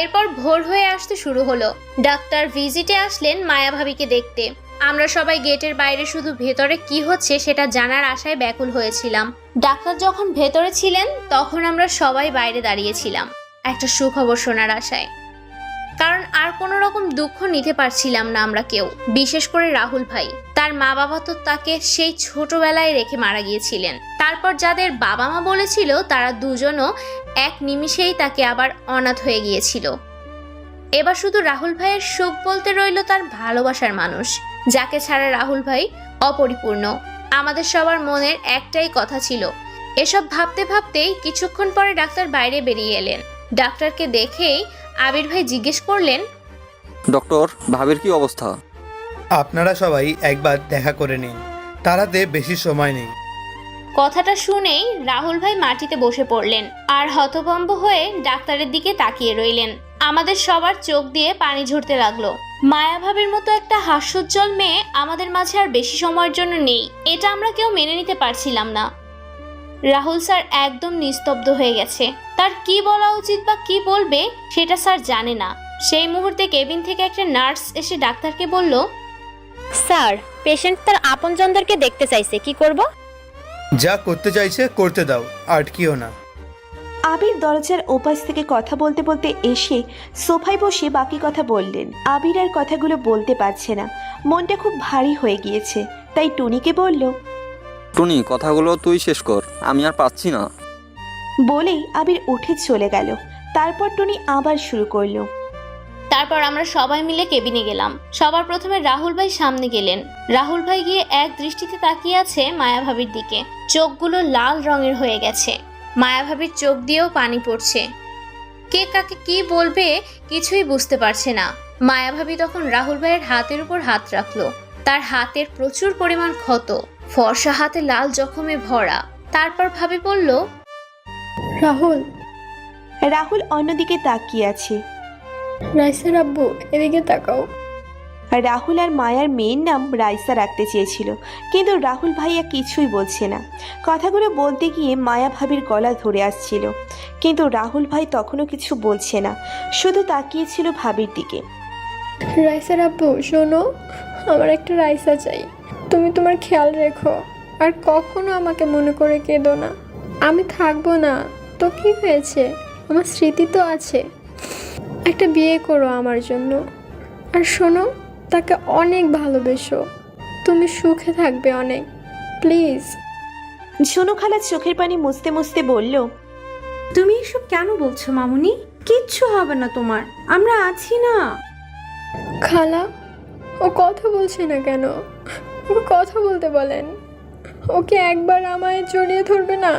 এরপর ভোর হয়ে আসতে শুরু হলো। ডাক্তার ভিজিটে আসলেন মায়া ভাবিকে দেখতে। আমরা সবাই গেটের বাইরে শুধু ভেতরে কি হচ্ছে সেটা জানার আশায় ব্যাকুল হয়েছিলাম। ডাক্তার যখন ভেতরে ছিলেন তখন আমরা সবাই বাইরে দাঁড়িয়েছিলাম একটা সুখবর শোনার আশায়। কারণ আর কোনো রকম দুঃখ নিতে পারছিলাম না আমরা কেউ, বিশেষ করে রাহুল ভাই। তার মা বাবা তো তাকে সেই ছোটবেলায় রেখে মারা গিয়েছিলেন। তারপর যাদের বাবা মা বলেছিল তারা দুজনও এক নিমিষেই তাকে আবার অনাথ হয়ে গিয়েছিল। এবার শুধু রাহুল ভাইয়ের সুখ বলতে রইল তার ভালোবাসার মানুষ, যাকে ছাড়া রাহুল ভাই অপরিপূর্ণ। আমাদের সবার মনের একটাই কথা ছিল। এসব ভাবতে ভাবতেই কিছুক্ষণ পরে ডাক্তার বাইরে বেরিয়ে এলেন। ডাক্তারকে দেখেই আবির ভাই জিজ্ঞেস করলেন, ডক্টর, ভাবির কি অবস্থা? আপনারা সবাই একবার দেখা করে নিন, তারাতে বেশি সময় নেই। কথাটা শুনেই রাহুল ভাই মাটিতে বসে পড়লেন আর হতভম্ব হয়ে ডাক্তারের দিকে তাকিয়ে রইলেন। আমাদের সবার চোখ দিয়ে পানি ঝরতে লাগলো। মায়া ভাবির মতো একটা হাস্যোজ্জ্বল মেয়ে আমাদের মাঝে আর বেশি সময়ের জন্য নেই, এটা আমরা কেউ মেনে নিতে পারছিলাম না। রাহুল স্যার একদম নিস্তব্ধ হয়ে গেছে। তার কি বলা উচিত বা কি বলবে সেটা স্যার জানে না। সেই মুহূর্তে কেবিন থেকে একটা নার্স এসে ডাক্তারকে বলল, স্যার, পেশেন্ট তার আপনজনদেরকে দেখতে চাইছে, কি করব? যা করতে চাইছে করতে দাও, আটকিও না। আবির দরজার ওপাশ থেকে কথা বলতে বলতে এসে সোফায় বসে বাকি কথা বললেন। আবির আর কথাগুলো বলতে পারছে না, মনটা খুব ভারী হয়ে গিয়েছে। তাই টুনিকে বলল। টুনি কথাগুলো তুই শেষ কর, আমি আর পাচ্ছি না। বলেই আবির উঠে চলে গেল। তারপর টুনি আবার শুরু করলো। তারপর আমরা সবাই মিলে কেবিনে গেলাম। সবার প্রথমে রাহুল ভাই সামনে গেলেন। রাহুল ভাই গিয়ে এক দৃষ্টিতে তাকিয়ে আছে মায়া ভাবির দিকে। চোখগুলো লাল রঙের হয়ে গেছে। মায়া ভাবির চোখ দিয়েও পানি পড়ছে। কে কাকে কি বলবে কিছুই বুঝতে পারছে না। মায়া ভাবি তখন রাহুল ভাইয়ের হাতের উপর হাত রাখলো। তার হাতের প্রচুর পরিমাণ ক্ষত, ফর্সা হাতে লাল জখমে ভরা। তারপর ভাবি বলল, রাহুল, রাহুল অন্যদিকে তাকিয়ে আছে। রাইসার আব্বু, এদিকে তাকাও। রাহুল আর মায়ার মেয়ের নাম রাইসা রাখতে চেয়েছিল, কিন্তু রাহুল ভাইয়া কিছুই বলছে না। কথাগুলো বলতে গিয়ে মায়া ভাবির গলা ধরে আসছিল, কিন্তু রাহুল ভাই তখনও কিছু বলছে না, শুধু তাকিয়েছিল ভাবির দিকে। রাইসার আব্বু শোনো, আমার একটা রাইসা চাই। তুমি তোমার খেয়াল রেখো, আর কখনো আমাকে মনে করে কেঁদো না। আমি থাকবো না তো কি হয়েছে, আমার স্মৃতি তো আছে। একটা বিয়ে করো আমার জন্য, আর শোনো, তাকে অনেক ভালোবেসো। তুমি সুখে থাকবে অনেক, প্লিজ। ঝুনু খালা চোখের পানি মুছতে মুছতে বলল, তুমি এসব কেন বলছো মামুনি? কিচ্ছু হবে না তোমার, আমরা আছি না। খালা, ও কথা বলছে না কেন? ওকে কথা বলতে বলেন। ওকে একবার আমায় জড়িয়ে ধরবে না?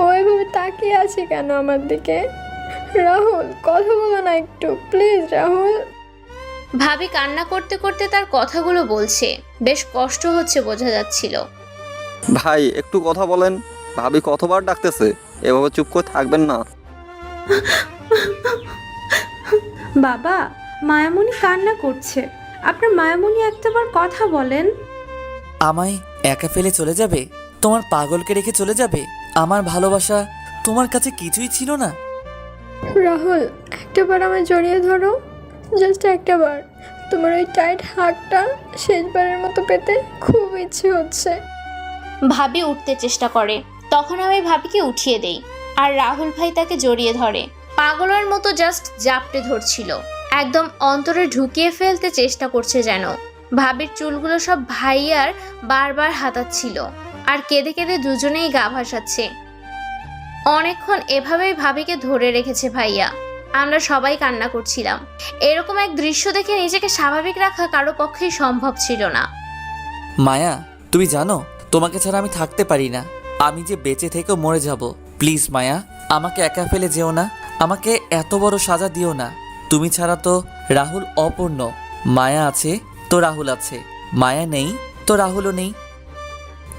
ও এভাবে তাকিয়ে আছে কেন আমার দিকে? রাহুল, কথা বলো না একটু, প্লিজ রাহুল। ভাবি কান্না করতে করতে তার কথাগুলো বলছে। বেশ কষ্ট হচ্ছে বোঝা যাচ্ছিল। ভাই একটু কথা বলেন, ভাবি কতবার ডাকতেছে, এভাবে চুপ করে থাকবেন না। বাবা, মায়ামণি কান্না করছে, আপনার মায়ামণি একটাবার কথা বলেন। আমায় একা ফেলে চলে যাবে? তোমার পাগলকে রেখে চলে যাবে? আমার ভালোবাসা তোমার কাছে কিছুই ছিল না? রাহুল, একটাবার আমায় জড়িয়ে ধরো, জাস্ট একটাবার। তোমার ওই টাইট হাতটা শেষবারের মতো পেতে খুব ইচ্ছে হচ্ছে। ভাবি উঠতে চেষ্টা করে, তখন আমি ভাবিকে উঠিয়ে দেই, আর রাহুল ভাই তাকে জড়িয়ে ধরে। পাগলের মতো জাস্ট জাপটে ধরছিল, একদম অন্তরে ঢুকিয়ে ফেলতে চেষ্টা করছে যেন। ভাবির চুলগুলো সব ভাইয়ার বারবার হাতাচ্ছিল, আর কেঁদে কেঁদে দুজনেই গা ভাসাচ্ছে। অনেকক্ষণ এভাবেই ভাবিকে ধরে রেখেছে ভাইয়া। আমরা সবাই কান্না করছিলাম। এরকম এক দৃশ্য দেখে নিজেকে স্বাভাবিক রাখা কারো পক্ষেই সম্ভব ছিল না। মায়া, তুমি জানো তোমাকে ছাড়া আমি থাকতে পারি না। আমি যে বেঁচে থেকেও মরে যাব। প্লিজ মায়া, আমাকে একা ফেলে যেও না। আমাকে এত বড় সাজা দিও না। তুমি ছাড়া তো রাহুল অপূর্ণ। মায়া আছে তো রাহুল আছে, মায়া নেই তো রাহুলও নেই।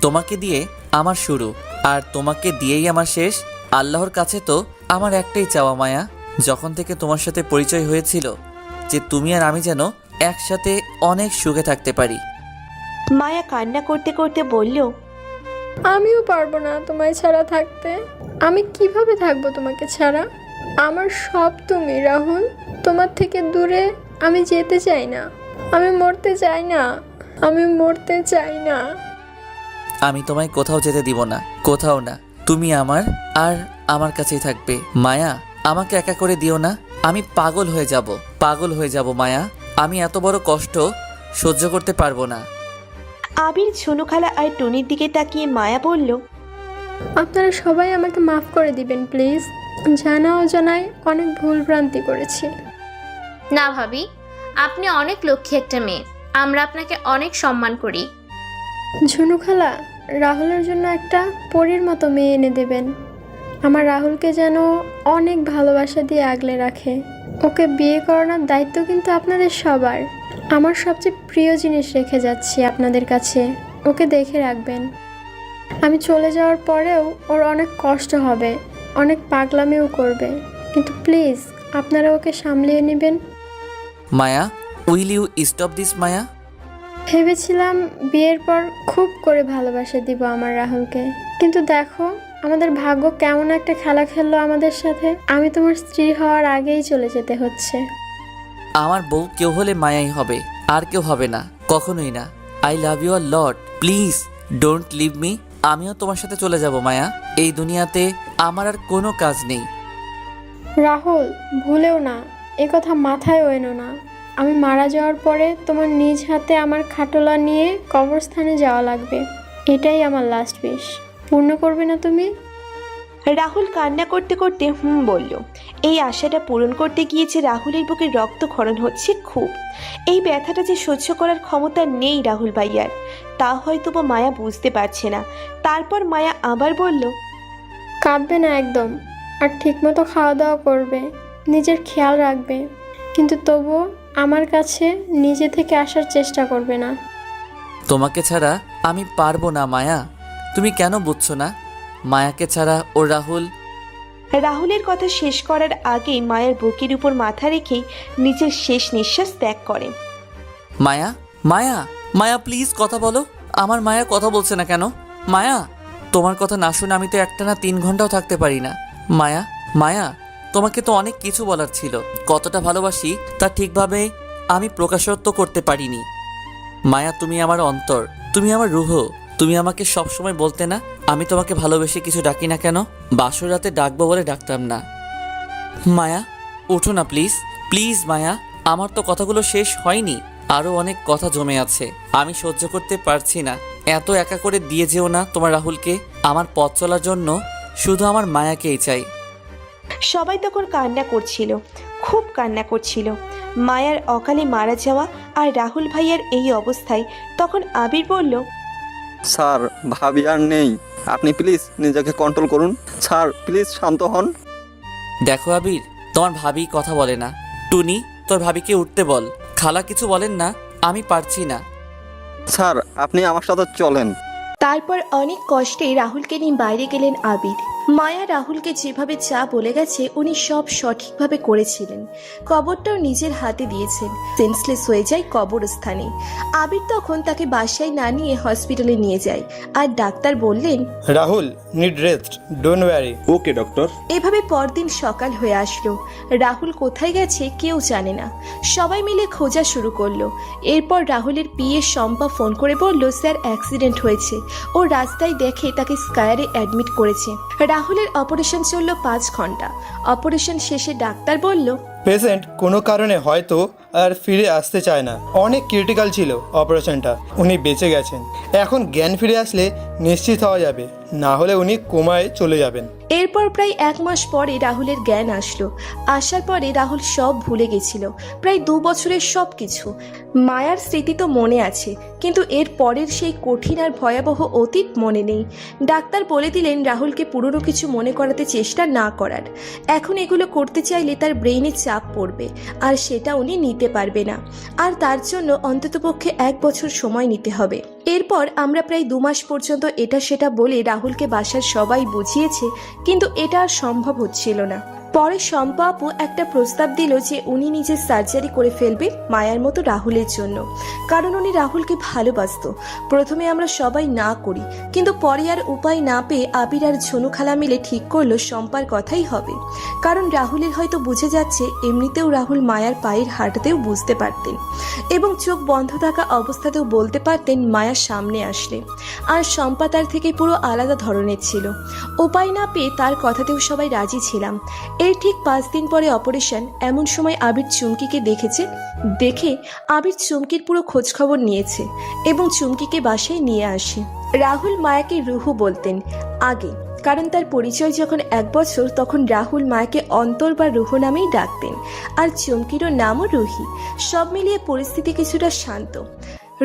তোমাকে দিয়ে আমার শুরু, আর তোমাকে দিয়েই আমার শেষ। আল্লাহর কাছে তো আমার একটাই চাওয়া মায়া, যখন থেকে তোমার সাথে পরিচয় হয়েছিল, যে তুমি আর আমি যেন একসাথে অনেক সুখে থাকতে পারি। মায়া কান্না করতে করতে বলল, আমিও পারবো না তোমায় ছাড়া থাকতে। আমি কিভাবে থাকবো তোমাকে ছাড়া? আমার সব তুমি রাহুল। তোমার থেকে দূরে আমি যেতে চাই না। আমি মরতে চাই না, আমি মরতে চাই না। আমি তোমায় কোথাও যেতে দিব না, কোথাও না। তুমি আমার আর আমার কাছেই থাকবে। মায়া, আমাকে একা করে দিও না। আমি পাগল হয়ে যাব, পাগল হয়ে যাব মায়া। আমি এত বড় কষ্ট সহ্য করতে পারবো না। আবির, ঝুনু খালা আর টুনির দিকে তাকিয়ে মায়া বলল, আপনারা সবাই আমাকে মাফ করে দিবেন প্লিজ। জানা অজানায় অনেক ভুল ভ্রান্তি করেছি। না ভাবি, আপনি অনেক লক্ষ্মী একটা মেয়ে। আমরা আপনাকে অনেক সম্মান করি। ঝুনু খালা, রাহুলের জন্য একটা পরীর মতো মেয়ে এনে দেবেন। আমার রাহুলকে যেন অনেক ভালোবাসা দিয়ে আগলে রাখে। ওকে বিয়ে করানোর দায়িত্ব কিন্তু আপনাদের সবার। আমার সবচেয়ে প্রিয় জিনিস রেখে যাচ্ছি আপনাদের কাছে, ওকে দেখে রাখবেন। আমি চলে যাওয়ার পরেও ওর অনেক কষ্ট হবে, অনেক পাগলামিও করবে, কিন্তু প্লিজ আপনারা ওকে সামলিয়ে নেবেন। মায়া, উইল ইউ স্টপ দিস মায়া? ভেবেছিলাম বিয়ের পর খুব করে ভালোবাসা দিব আমার রাহুলকে, কিন্তু দেখো আমাদের ভাগ্য কেমন একটা খেলা খেললো আমাদের সাথে। আমি তোমার স্ত্রী হওয়ার আগেই চলে যেতে হচ্ছে। আমার বউ কেউ হলে মায়াই হবে, আর কেউ হবে না, কখনোই না। I love you a lot, please don't leave me. আমিও তোমার সাথে চলে যাব মায়া। এই দুনিয়াতে আমার আর কোনো কাজ নেই। রাহুল, ভুলেও না এ কথা মাথায় এনো না। আমি মারা যাওয়ার পরে তোমার নিজ হাতে আমার খাটোলা নিয়ে কবরস্থানে যাওয়া লাগবে। এটাই আমার লাস্ট উইশ। পূর্ণ করবে না তুমি? রাহুল কান্না করতে করতে বলল। এই আশাটা পূরণ করতে গিয়েছে রাহুলের বুকে রক্তক্ষরণ হচ্ছে খুব। এই ব্যথাটা যে সহ্য করার ক্ষমতা নেই রাহুল ভাইয়ার, তা হয়তো বা মায়া বুঝতে পারছে না। তারপর মায়া আবার বলল, কাঁদবে না একদম, আর ঠিকমতো খাওয়া দাওয়া করবে, নিজের খেয়াল রাখবে, কিন্তু তবুও আমার কাছে নিজে থেকে আসার চেষ্টা করবে না। তোমাকে ছাড়া আমি পারবো না মায়া, তুমি কেন বুঝছো না? মায়াকে ছাড়া ও রাহুল। রাহুলের কথা শেষ করার আগেই মায়ের বুকের উপর মাথা রেখেই নিজের শেষ নিঃশ্বাস ত্যাগ করে। মায়া, মায়া, মায়া প্লিজ কথা বলো। আমার মায়া কথা বলছে না কেন? মায়া, তোমার কথা না শুনে আমি তো একটানা 3 ঘন্টাও থাকতে পারি না। মায়া, মায়া, তোমাকে তো অনেক কিছু বলার ছিল। কতটা ভালোবাসি তা ঠিকভাবে আমি প্রকাশত্ব করতে পারিনি। মায়া, তুমি আমার অন্তর, তুমি আমার রুহ। তুমি আমাকে সবসময় বলতে না আমি তোমাকে ভালোবেসে কিছু ডাকি না কেন? বাসর রাতে ডাকবো বলে ডাকতাম না। মায়া, ওঠো না প্লিজ, প্লিজ মায়া। আমার তো কথাগুলো শেষ হয়নি, আরও অনেক কথা জমে আছে। আমি সহ্য করতে পারছি না। এত একা করে দিয়ে যেও না তোমার রাহুলকে। আমার পথ চলার জন্য শুধু আমার মায়াকেই চাই। সবাই তখন কান্না করছিল, খুব কান্না করছিল। মায়ার অকালে মারা যাওয়া আর রাহুল ভাইয়ার এই অবস্থায়। তখন আবির বলল, স্যার, ভাবি আর নেই, আপনি প্লিজ নিজেকে কন্ট্রোল করুন। স্যার প্লিজ শান্ত হন। দেখো আবির, তোমার ভাবি কথা বলে না। টুনি, তোর ভাবিকে উঠতে বল। খালা কিছু বলেন না, আমি পারছি না। স্যার আপনি আমার সাথে চলেন। তারপর অনেক কষ্টে রাহুলকে নিয়ে বাইরে গেলেন আবির। মায়া রাহুলকে যেভাবে যা বলে গেছে উনি সব সঠিকভাবে করেছিলেন। কবরটাও নিজের হাতে দিয়েছেন। সেন্সলেস হয়ে যায় কবরস্থানে। আবির তখন তাকে বাসায় না নিয়ে হসপিটালে নিয়ে যায়, আর ডাক্তার বললেন, Rahul need rest, don't worry. Okay doctor. এভাবে পরদিন সকাল হয়ে আসলো। রাহুল কোথায় গেছে কেউ জানে না। সবাই মিলে খোঁজা শুরু করলো। এরপর রাহুলের পিএ শম্পা ফোন করে বলল, স্যার অ্যাক্সিডেন্ট হয়েছে। ও রাস্তায় দেখে তাকে স্কায়ারে অ্যাডমিট করেছে। রাহুলের অপারেশন চলল 5 ঘন্টা। অপারেশন শেষে ডাক্তার বলল, পেশেন্ট কোনো কারণে হয়তো আর ফিরে আসতে চায় না। অনেক ক্রিটিক্যাল ছিল অপারেশনটা, উনি বেঁচে গেছেন। এখন জ্ঞান ফিরে আসলে নিশ্চিত হওয়া যাবে, না হলে উনি কোমায় চলে যাবেন। এরপর প্রায় 1 মাস পরে রাহুলের জ্ঞান আসলো। আসার পরে রাহুল সব ভুলে গেছিল, প্রায় 2 বছরের সব কিছু। মায়ার স্মৃতি তো মনে আছে, কিন্তু এর পরের সেই কঠিন আর ভয়াবহ অতীত মনে নেই। ডাক্তার বলে দিলেন রাহুলকে পুরনো কিছু মনে করাতে চেষ্টা না করার। এখন এগুলো করতে চাইলে তার ব্রেইনে চাপ পড়বে, আর সেটা উনি নিতে পারবে না। আর তার জন্য অন্ততপক্ষে 1 বছর সময় নিতে হবে। এরপর আমরা প্রায় 2 মাস পর্যন্ত এটা সেটা বলে রাহুলকে বাসার সবাই বুঝিয়েছে, কিন্তু এটা আর সম্ভব হচ্ছিল না। পরে শম্পা আপু একটা প্রস্তাব দিল যে উনি নিজের সার্জারি করে ফেলবে মায়ার মতো রাহুলের জন্য, কারণ উনি রাহুলকে ভালোবাসতো। প্রথমে আমরা সবাই না করি, কিন্তু পরে আর উপায় না পেয়ে আবির আর ঝনু খালা মিলে ঠিক করলো শম্পার কথাই হবে। কারণ রাহুলের হয়তো বুঝে যাচ্ছে এমনিতেও রাহুল মায়ার পায়ের হাঁটাতেও বুঝতে পারতেন, এবং চোখ বন্ধ থাকা অবস্থাতেও বলতে পারতেন মায়া সামনে আসলে। আর শম্পা তার থেকে পুরো আলাদা ধরনের ছিল। উপায় না পেয়ে তার কথাতেও সবাই রাজি ছিলাম। এর ঠিক 5 দিন পরে অপারেশন। এমন সময় আবির চুমকিকে দেখেছে। দেখে আবির চুমকির পুরো খোঁজ খবর নিয়েছে এবং চুমকিকে বাসায় নিয়ে আসে। রাহুল মায়াকে রুহু বলতেন আগে, কারণ তার পরিচয় যখন 1 বছর তখন রাহুল মায়াকে অন্তর বা রুহু নামেই ডাকতেন, আর চুমকিরও নামও রুহি। সব মিলিয়ে পরিস্থিতি কিছুটা শান্ত।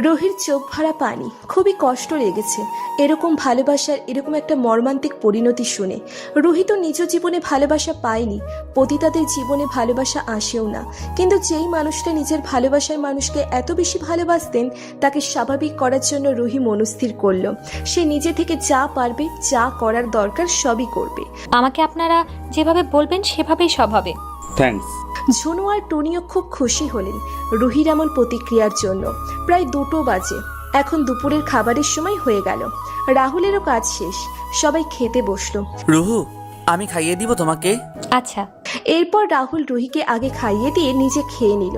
রুহির চোখ ভরা পানি, খুবই কষ্ট লেগেছে এরকম ভালোবাসার এরকম একটা মর্মান্তিক পরিণতি শুনে। রুহি তো নিজ জীবনে ভালোবাসা পায়নি, পতিতাদের জীবনে ভালোবাসা আসেও না। কিন্তু যেই মানুষটা নিজের ভালোবাসার মানুষকে এত বেশি ভালোবাসতেন, তাকে স্বাভাবিক করার জন্য রুহি মনস্থির করলো সে নিজে থেকে যা পারবে, যা করার দরকার সবই করবে। আমাকে আপনারা যেভাবে বলবেন সেভাবেই সব হবে। থ্যাঙ্কস। ঝুনু আর টুনিও খুব খুশি হলেন রুহির এমন প্রতিক্রিয়ার জন্য। প্রায় 2টো বাজে, এখন দুপুরের খাবারের সময় হয়ে গেল। রাহুলেরও কাজ শেষ, সবাই খেতে বসলো। রুহু, আমি খাইয়ে দিব তোমাকে। আচ্ছা। এরপর রাহুল রুহিকে আগে খাইয়ে দিয়ে নিজে খেয়ে নিল।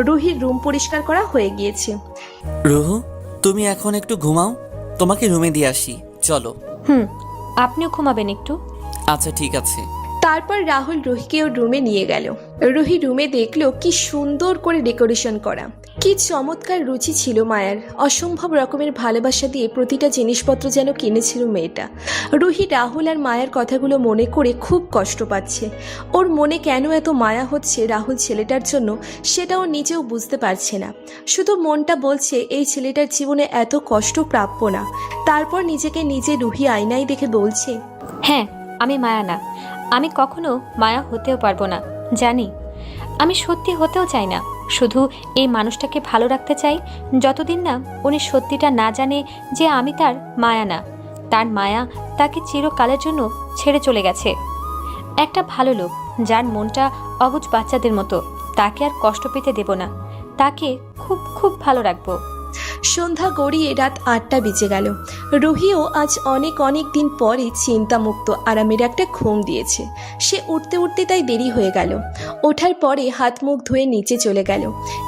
রুহির রুম পরিষ্কার করা হয়ে গিয়েছে। রুহু, তুমি এখন একটু ঘুমাও, তোমাকে রুমে দিয়ে আসি, চলো। আপনিও ঘুমাবেন একটু? আচ্ছা ঠিক আছে। তারপর রাহুল রুহিকে ওর রুমে নিয়ে গেল। রুহি রুমে দেখলো কি সুন্দর করে ডেকোরেশন করা, কি চমৎকার রুচি ছিল মায়ার। অসম্ভব রকমের ভালোবাসা দিয়ে প্রতিটা জিনিসপত্র যেন কিনেছিল মেয়েটা। রুহি রাহুল আর মায়ার কথাগুলো মনে করে খুব কষ্ট পাচ্ছে। ওর মনে কেন এত মায়া হচ্ছে রাহুল ছেলেটার জন্য সেটা ও নিজেও বুঝতে পারছে না। শুধু মনটা বলছে এই ছেলেটার জীবনে এত কষ্ট প্রাপ্য না। তারপর নিজেকে নিজে রুহি আয়নায় দেখে বলছে, হ্যাঁ, আমি মায়া না, আমি কখনো মায়া হতেও পারবো না। জানি আমি সত্যি হতেও চাই না, শুধু এই মানুষটাকে ভালো রাখতে চাই যতদিন না উনি সত্যিটা না জানে যে আমি তার মায়া না। তার মায়া তাকে চিরকালের জন্য ছেড়ে চলে গেছে। একটা ভালো লোক যার মনটা অবুঝ বাচ্চাদের মতো, তাকে আর কষ্ট পেতে দেব না, তাকে খুব খুব ভালো রাখবো। সন্ধ্যা গড়িয়ে রাত 8টা বেজে গেল। রুহিও আজ অনেক দিন পরে চিন্তামুক্ত আরামের একটা ঘুম দিয়েছে। সে উঠতে উঠতে তাই দেরি হয়ে গেল। ওঠার পরে হাত মুখ ধুয়ে নিচে চলে গেল।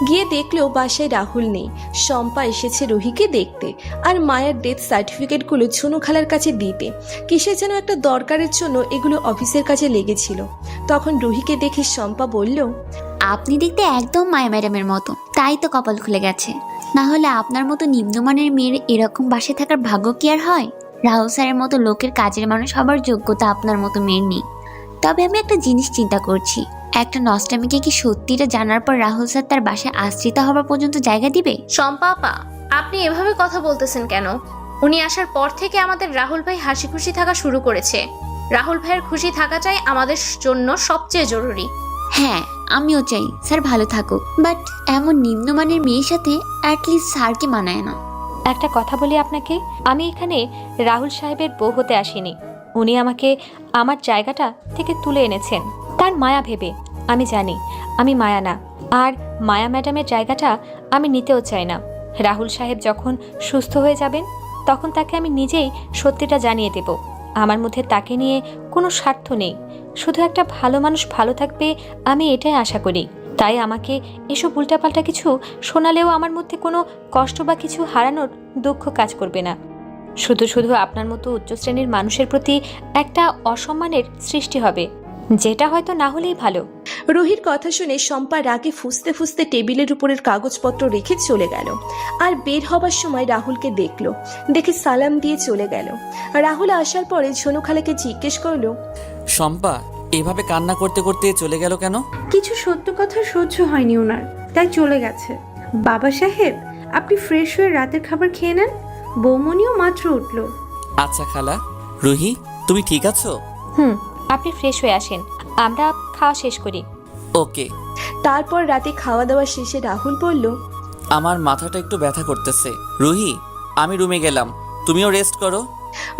গিয়ে দেখলো বাসায় রাহুল নেই। শম্পা এসেছে রুহিকে দেখতে আর মায়ের ডেথ সার্টিফিকেটগুলো ঝুনু খালার কাছে দিতে। কিসে যেন একটা দরকারের জন্য এগুলো অফিসের কাছে লেগেছিল। তখন রুহিকে দেখে শম্পা বলল, আপনি দেখতে একদম মায়া ম্যাডামের মতো, তাই তো কপাল খুলে গেছে। না হলে আপনার মতো নিম্নমানের মেয়ের এরকম বাসে থাকার ভাগ্য কি আর হয়? রাহুল স্যারের মতো লোকের কাজের মানুষ হবার যোগ্যতা আপনার মতো মেয়ের নেই। তবে আমি একটা জিনিস চিন্তা করছি, একটা নষ্টামিকে কি সত্যিটা জানার পর রাহুল স্যার তার বাসায় আশ্রিত হবার পর্যন্ত জায়গা দিবে? শম্পা আপা, আপনি এভাবে কথা বলতেছেন কেন? উনি আসার পর থেকে আমাদের রাহুল ভাই হাসি খুশি থাকা শুরু করেছে। রাহুল ভাইয়ের খুশি থাকাটাই আমাদের জন্য সবচেয়ে জরুরি। হ্যাঁ, আমিও চাই স্যার ভালো থাকুক, বাট এমন নিম্নমানের মেয়ের সাথে অ্যাটলিস্ট স্যারকে মানায় না। একটা কথা বলি আপনাকে, আমি এখানে রাহুল সাহেবের বউ হতে আসিনি। উনি আমাকে আমার জায়গাটা থেকে তুলে এনেছেন তার মায়া ভেবে। আমি জানি আমি মায়া না, আর মায়া ম্যাডামের জায়গাটা আমি নিতেও চাই না। রাহুল সাহেব যখন সুস্থ হয়ে যাবেন তখন তাকে আমি নিজেই সত্যিটা জানিয়ে দেব। আমার মধ্যে তাকে নিয়ে কোনো স্বার্থ নেই, শুধু একটা ভালো মানুষ ভালো থাকবে আমি এটাই আশা করি। তাই আমাকে এসব উল্টাপাল্টা কিছু শোনালেও আমার মধ্যে কোনো কষ্ট বা কিছু হারানোর দুঃখ কাজ করবে না। শুধু শুধু আপনার মতো উচ্চ শ্রেণীর মানুষের প্রতি একটা অসম্মানের সৃষ্টি হবে, যেটা হয়তো না হলেই ভালো। রুহির কথা শুনে শম্পা রাগে ফুঁসতে ফুঁসতে টেবিলের উপরের কাগজপত্র রেখে চলে গেল। আর বের হবার সময় রাহুলকে দেখে সালাম দিয়ে চলে গেল। রাহুল আসার পরে ঝনু খালাকে জিজ্ঞেস করলো, শম্পা এভাবে কান্না করতে করতে চলে গেল কেন? কিছু সত্য কথা সহ্য হয়নি ওনার, তাই চলে গেছে। বাবা সাহেব, আপনি ফ্রেশ হয়ে রাতের খাবার খেয়ে নেন, বৌমনিও মাত্র উঠলো। আচ্ছা খালা। রুহি, তুমি ঠিক আছো? আপনি ফ্রেশ হয়ে আসেন, আমরা খাওয়া শেষ করি। ওকে। তারপর রাতে খাওয়া দাওয়া শেষে রাহুল বলল, আমার মাথাটা একটু ব্যথা করতেছে। রুহি, আমি রুমে গেলাম, তুমিও রেস্ট করো।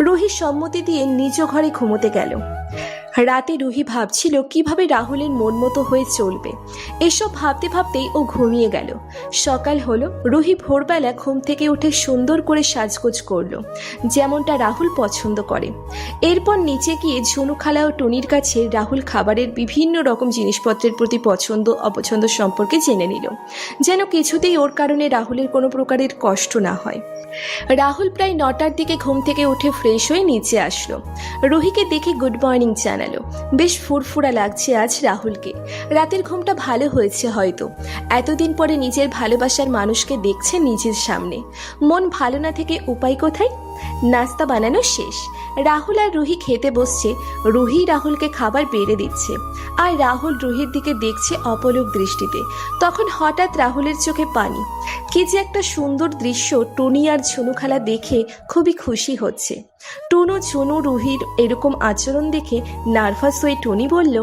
রুহি সম্মতি দিয়ে নিজ ঘরে ঘুমোতে গেল। রাতে রুহি ভাবছিল কিভাবে রাহুলের মন মতো হয়ে চলবে। এসব ভাবতে ভাবতেই ও ঘুমিয়ে গেল। সকাল হলো। রুহি ভোরবেলা ঘুম থেকে উঠে সুন্দর করে সাজগোজ করলো, যেমনটা রাহুল পছন্দ করে। এরপর নিচে গিয়ে ঝুনু খালা ও টুনির কাছে রাহুল খাবারের বিভিন্ন রকম জিনিসপত্রের প্রতি পছন্দ অপছন্দ সম্পর্কে জেনে নিল, যেন কিছুতেই ওর কারণে রাহুলের কোনো প্রকারের কষ্ট না হয়। রাহুল প্রায় 9টার দিকে ঘুম থেকে উঠে ফ্রেশ হয়ে নিচে আসলো। রুহিকে দেখে গুড মর্নিং জানালো। বেশ ফুরফুরা লাগছে আজ রাহুলকে। রাতের ঘুমটা ভালো হয়েছে হয়তো। এতদিন পরে নিজের ভালোবাসার মানুষকে দেখছে নিজের সামনে। মন ভালো না থেকে উপায় কোথায়? নাস্তা বানানো শেষ। রাহুল আর রুহি খেতে বসছে। রুহি রাহুলকে খাবার বেড়ে দিচ্ছে, আর রাহুল রুহির দিকে দেখছে অপলক দৃষ্টিতে। তখন হঠাৎ রাহুলের চোখে পানি। কি যে একটা সুন্দর দৃশ্য টুনি আর ঝুনু খালা দেখে খুবই খুশি হচ্ছে। টুনু ঝুনু রুহির এরকম আচরণ দেখে নার্ভাস হয়ে টুনি বলল,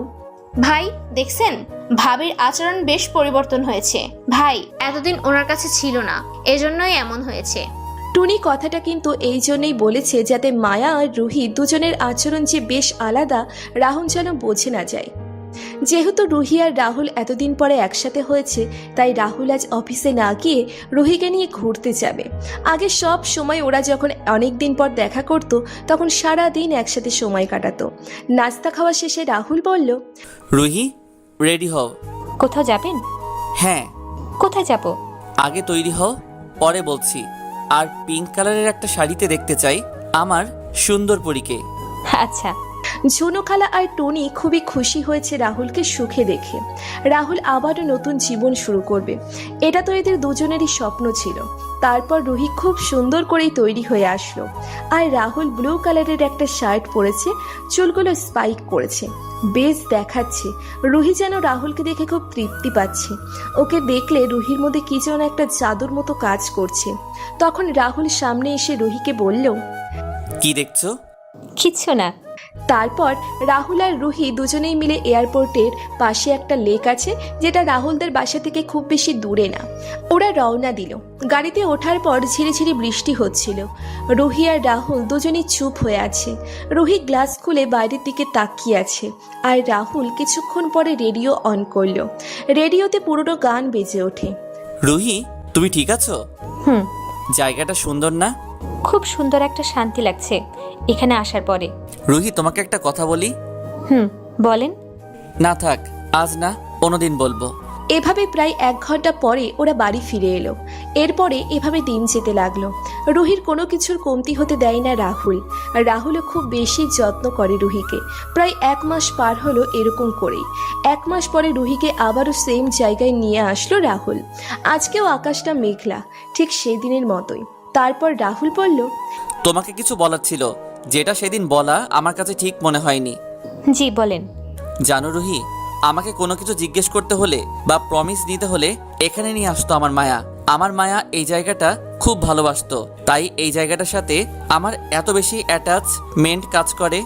ভাই দেখছেন, ভাবির আচরণ বেশ পরিবর্তন হয়েছে। ভাই এতদিন ওনার কাছে ছিল না, এজন্যই এমন হয়েছে। টুনি কথাটা কিন্তু এই জন্যই বলেছে যাতে মায়া আর রুহি দুজনের আচরণ যে বেশ আলাদা রাহুল যেন বোঝে না যায়। যেহেতু রুহি আর রাহুল এতদিন পরে একসাথে হয়েছে, তাই রাহুল আজ অফিসে না গিয়ে রুহিকে নিয়ে ঘুরতে যাবে। আগে সব সময় ওরা যখন অনেক দিন পর দেখা করত তখন সারা দিন একসাথে সময় কাটাতো। নাস্তা খাওয়া শেষে রাহুল বলল, রুহি, রেডি হও। কোথাও যাবেন? হ্যাঁ। কোথায় যাব? আগে তৈরি হও, পরে বলছি। আর পিঙ্ক কালারের একটা শাড়িতে দেখতে চাই আমার সুন্দর পরীকে। আচ্ছা। ঝুনুখালা আর টনি খুবই খুশি হয়েছে রাহুলকে সুখে দেখে। রাহুল আবারও নতুন জীবন শুরু করবে, এটা তো এদের দুজনেরই স্বপ্ন ছিল। তারপর রুহি খুব সুন্দর করেই তৈরি হয়ে আসলো, আর রাহুল ব্লু কালারের একটা শার্ট পরেছে, চুলগুলো স্পাইক করেছে, বেশ দেখাচ্ছে। রুহি যেন রাহুলকে দেখে খুব তৃপ্তি পাচ্ছে। ওকে দেখলে রুহির মধ্যে কি যেন একটা জাদুর মতো কাজ করছে। তখন রাহুল সামনে এসে রুহিকে বলল, কি দেখছো? কিচ্ছু না। তারপর রাহুল আর রুহি দুজনেই মিলে এয়ারপোর্টের পাশে একটা লেক আছে, যেটা রাহুলদের বাসা থেকে খুব বেশি দূরে না। ওরা রওনা দিল। গাড়িতে ওঠার পর ঝিরিঝিরি বৃষ্টি হচ্ছিল। রুহি আর রাহুল দুজনেই চুপ হয়ে আছে। রুহি গ্লাস খুলে বাইরের দিকে তাকিয়ে আছে, আর রাহুল কিছুক্ষণ পরে রেডিও অন করলো। রেডিওতে পুরনো গান বেজে ওঠে। রুহি, তুমি ঠিক আছো? হুম। জায়গাটা সুন্দর না? খুব সুন্দর একটা শান্তি লাগছে এখানে আসার পরে। রুহি, তোমাকে একটা কথা বলি। বলেন। না থাক, আজ না, অন্যদিন বলবো। এভাবে প্রায় 1 ঘন্টা পরে ওরা বাড়ি ফিরে এলো। এরপরে এভাবে দিন যেতে লাগলো। রুহির কোনো কিছুর কমতি হতে দেয় না রাহুল। রাহুলও খুব বেশি যত্ন করে রুহিকে। প্রায় 1 মাস পার হলো এরকম করেই। 1 মাস পরে রুহিকে আবারও সেম জায়গায় নিয়ে আসলো রাহুল। আজকেও আকাশটা মেঘলা, ঠিক সেই দিনের মতোই। তারপর রাহুল বলল, তোমাকে কিছু বলার ছিল, যেটা সেদিন বলা আমার কাছে ঠিক মনে হয়নি। জি বলেন। জানো রুহি, আমাকে কোনো কিছু জিজ্ঞেস করতে হলে বা প্রমিস নিতে হলে এখানে নিয়ে আসতো আমার মায়া। আমার মায়া এই জায়গাটা খুব ভালোবাসতো, তাই এই জায়গাটার সাথে আমার এত বেশি অ্যাটাচমেন্ট কাজ করে।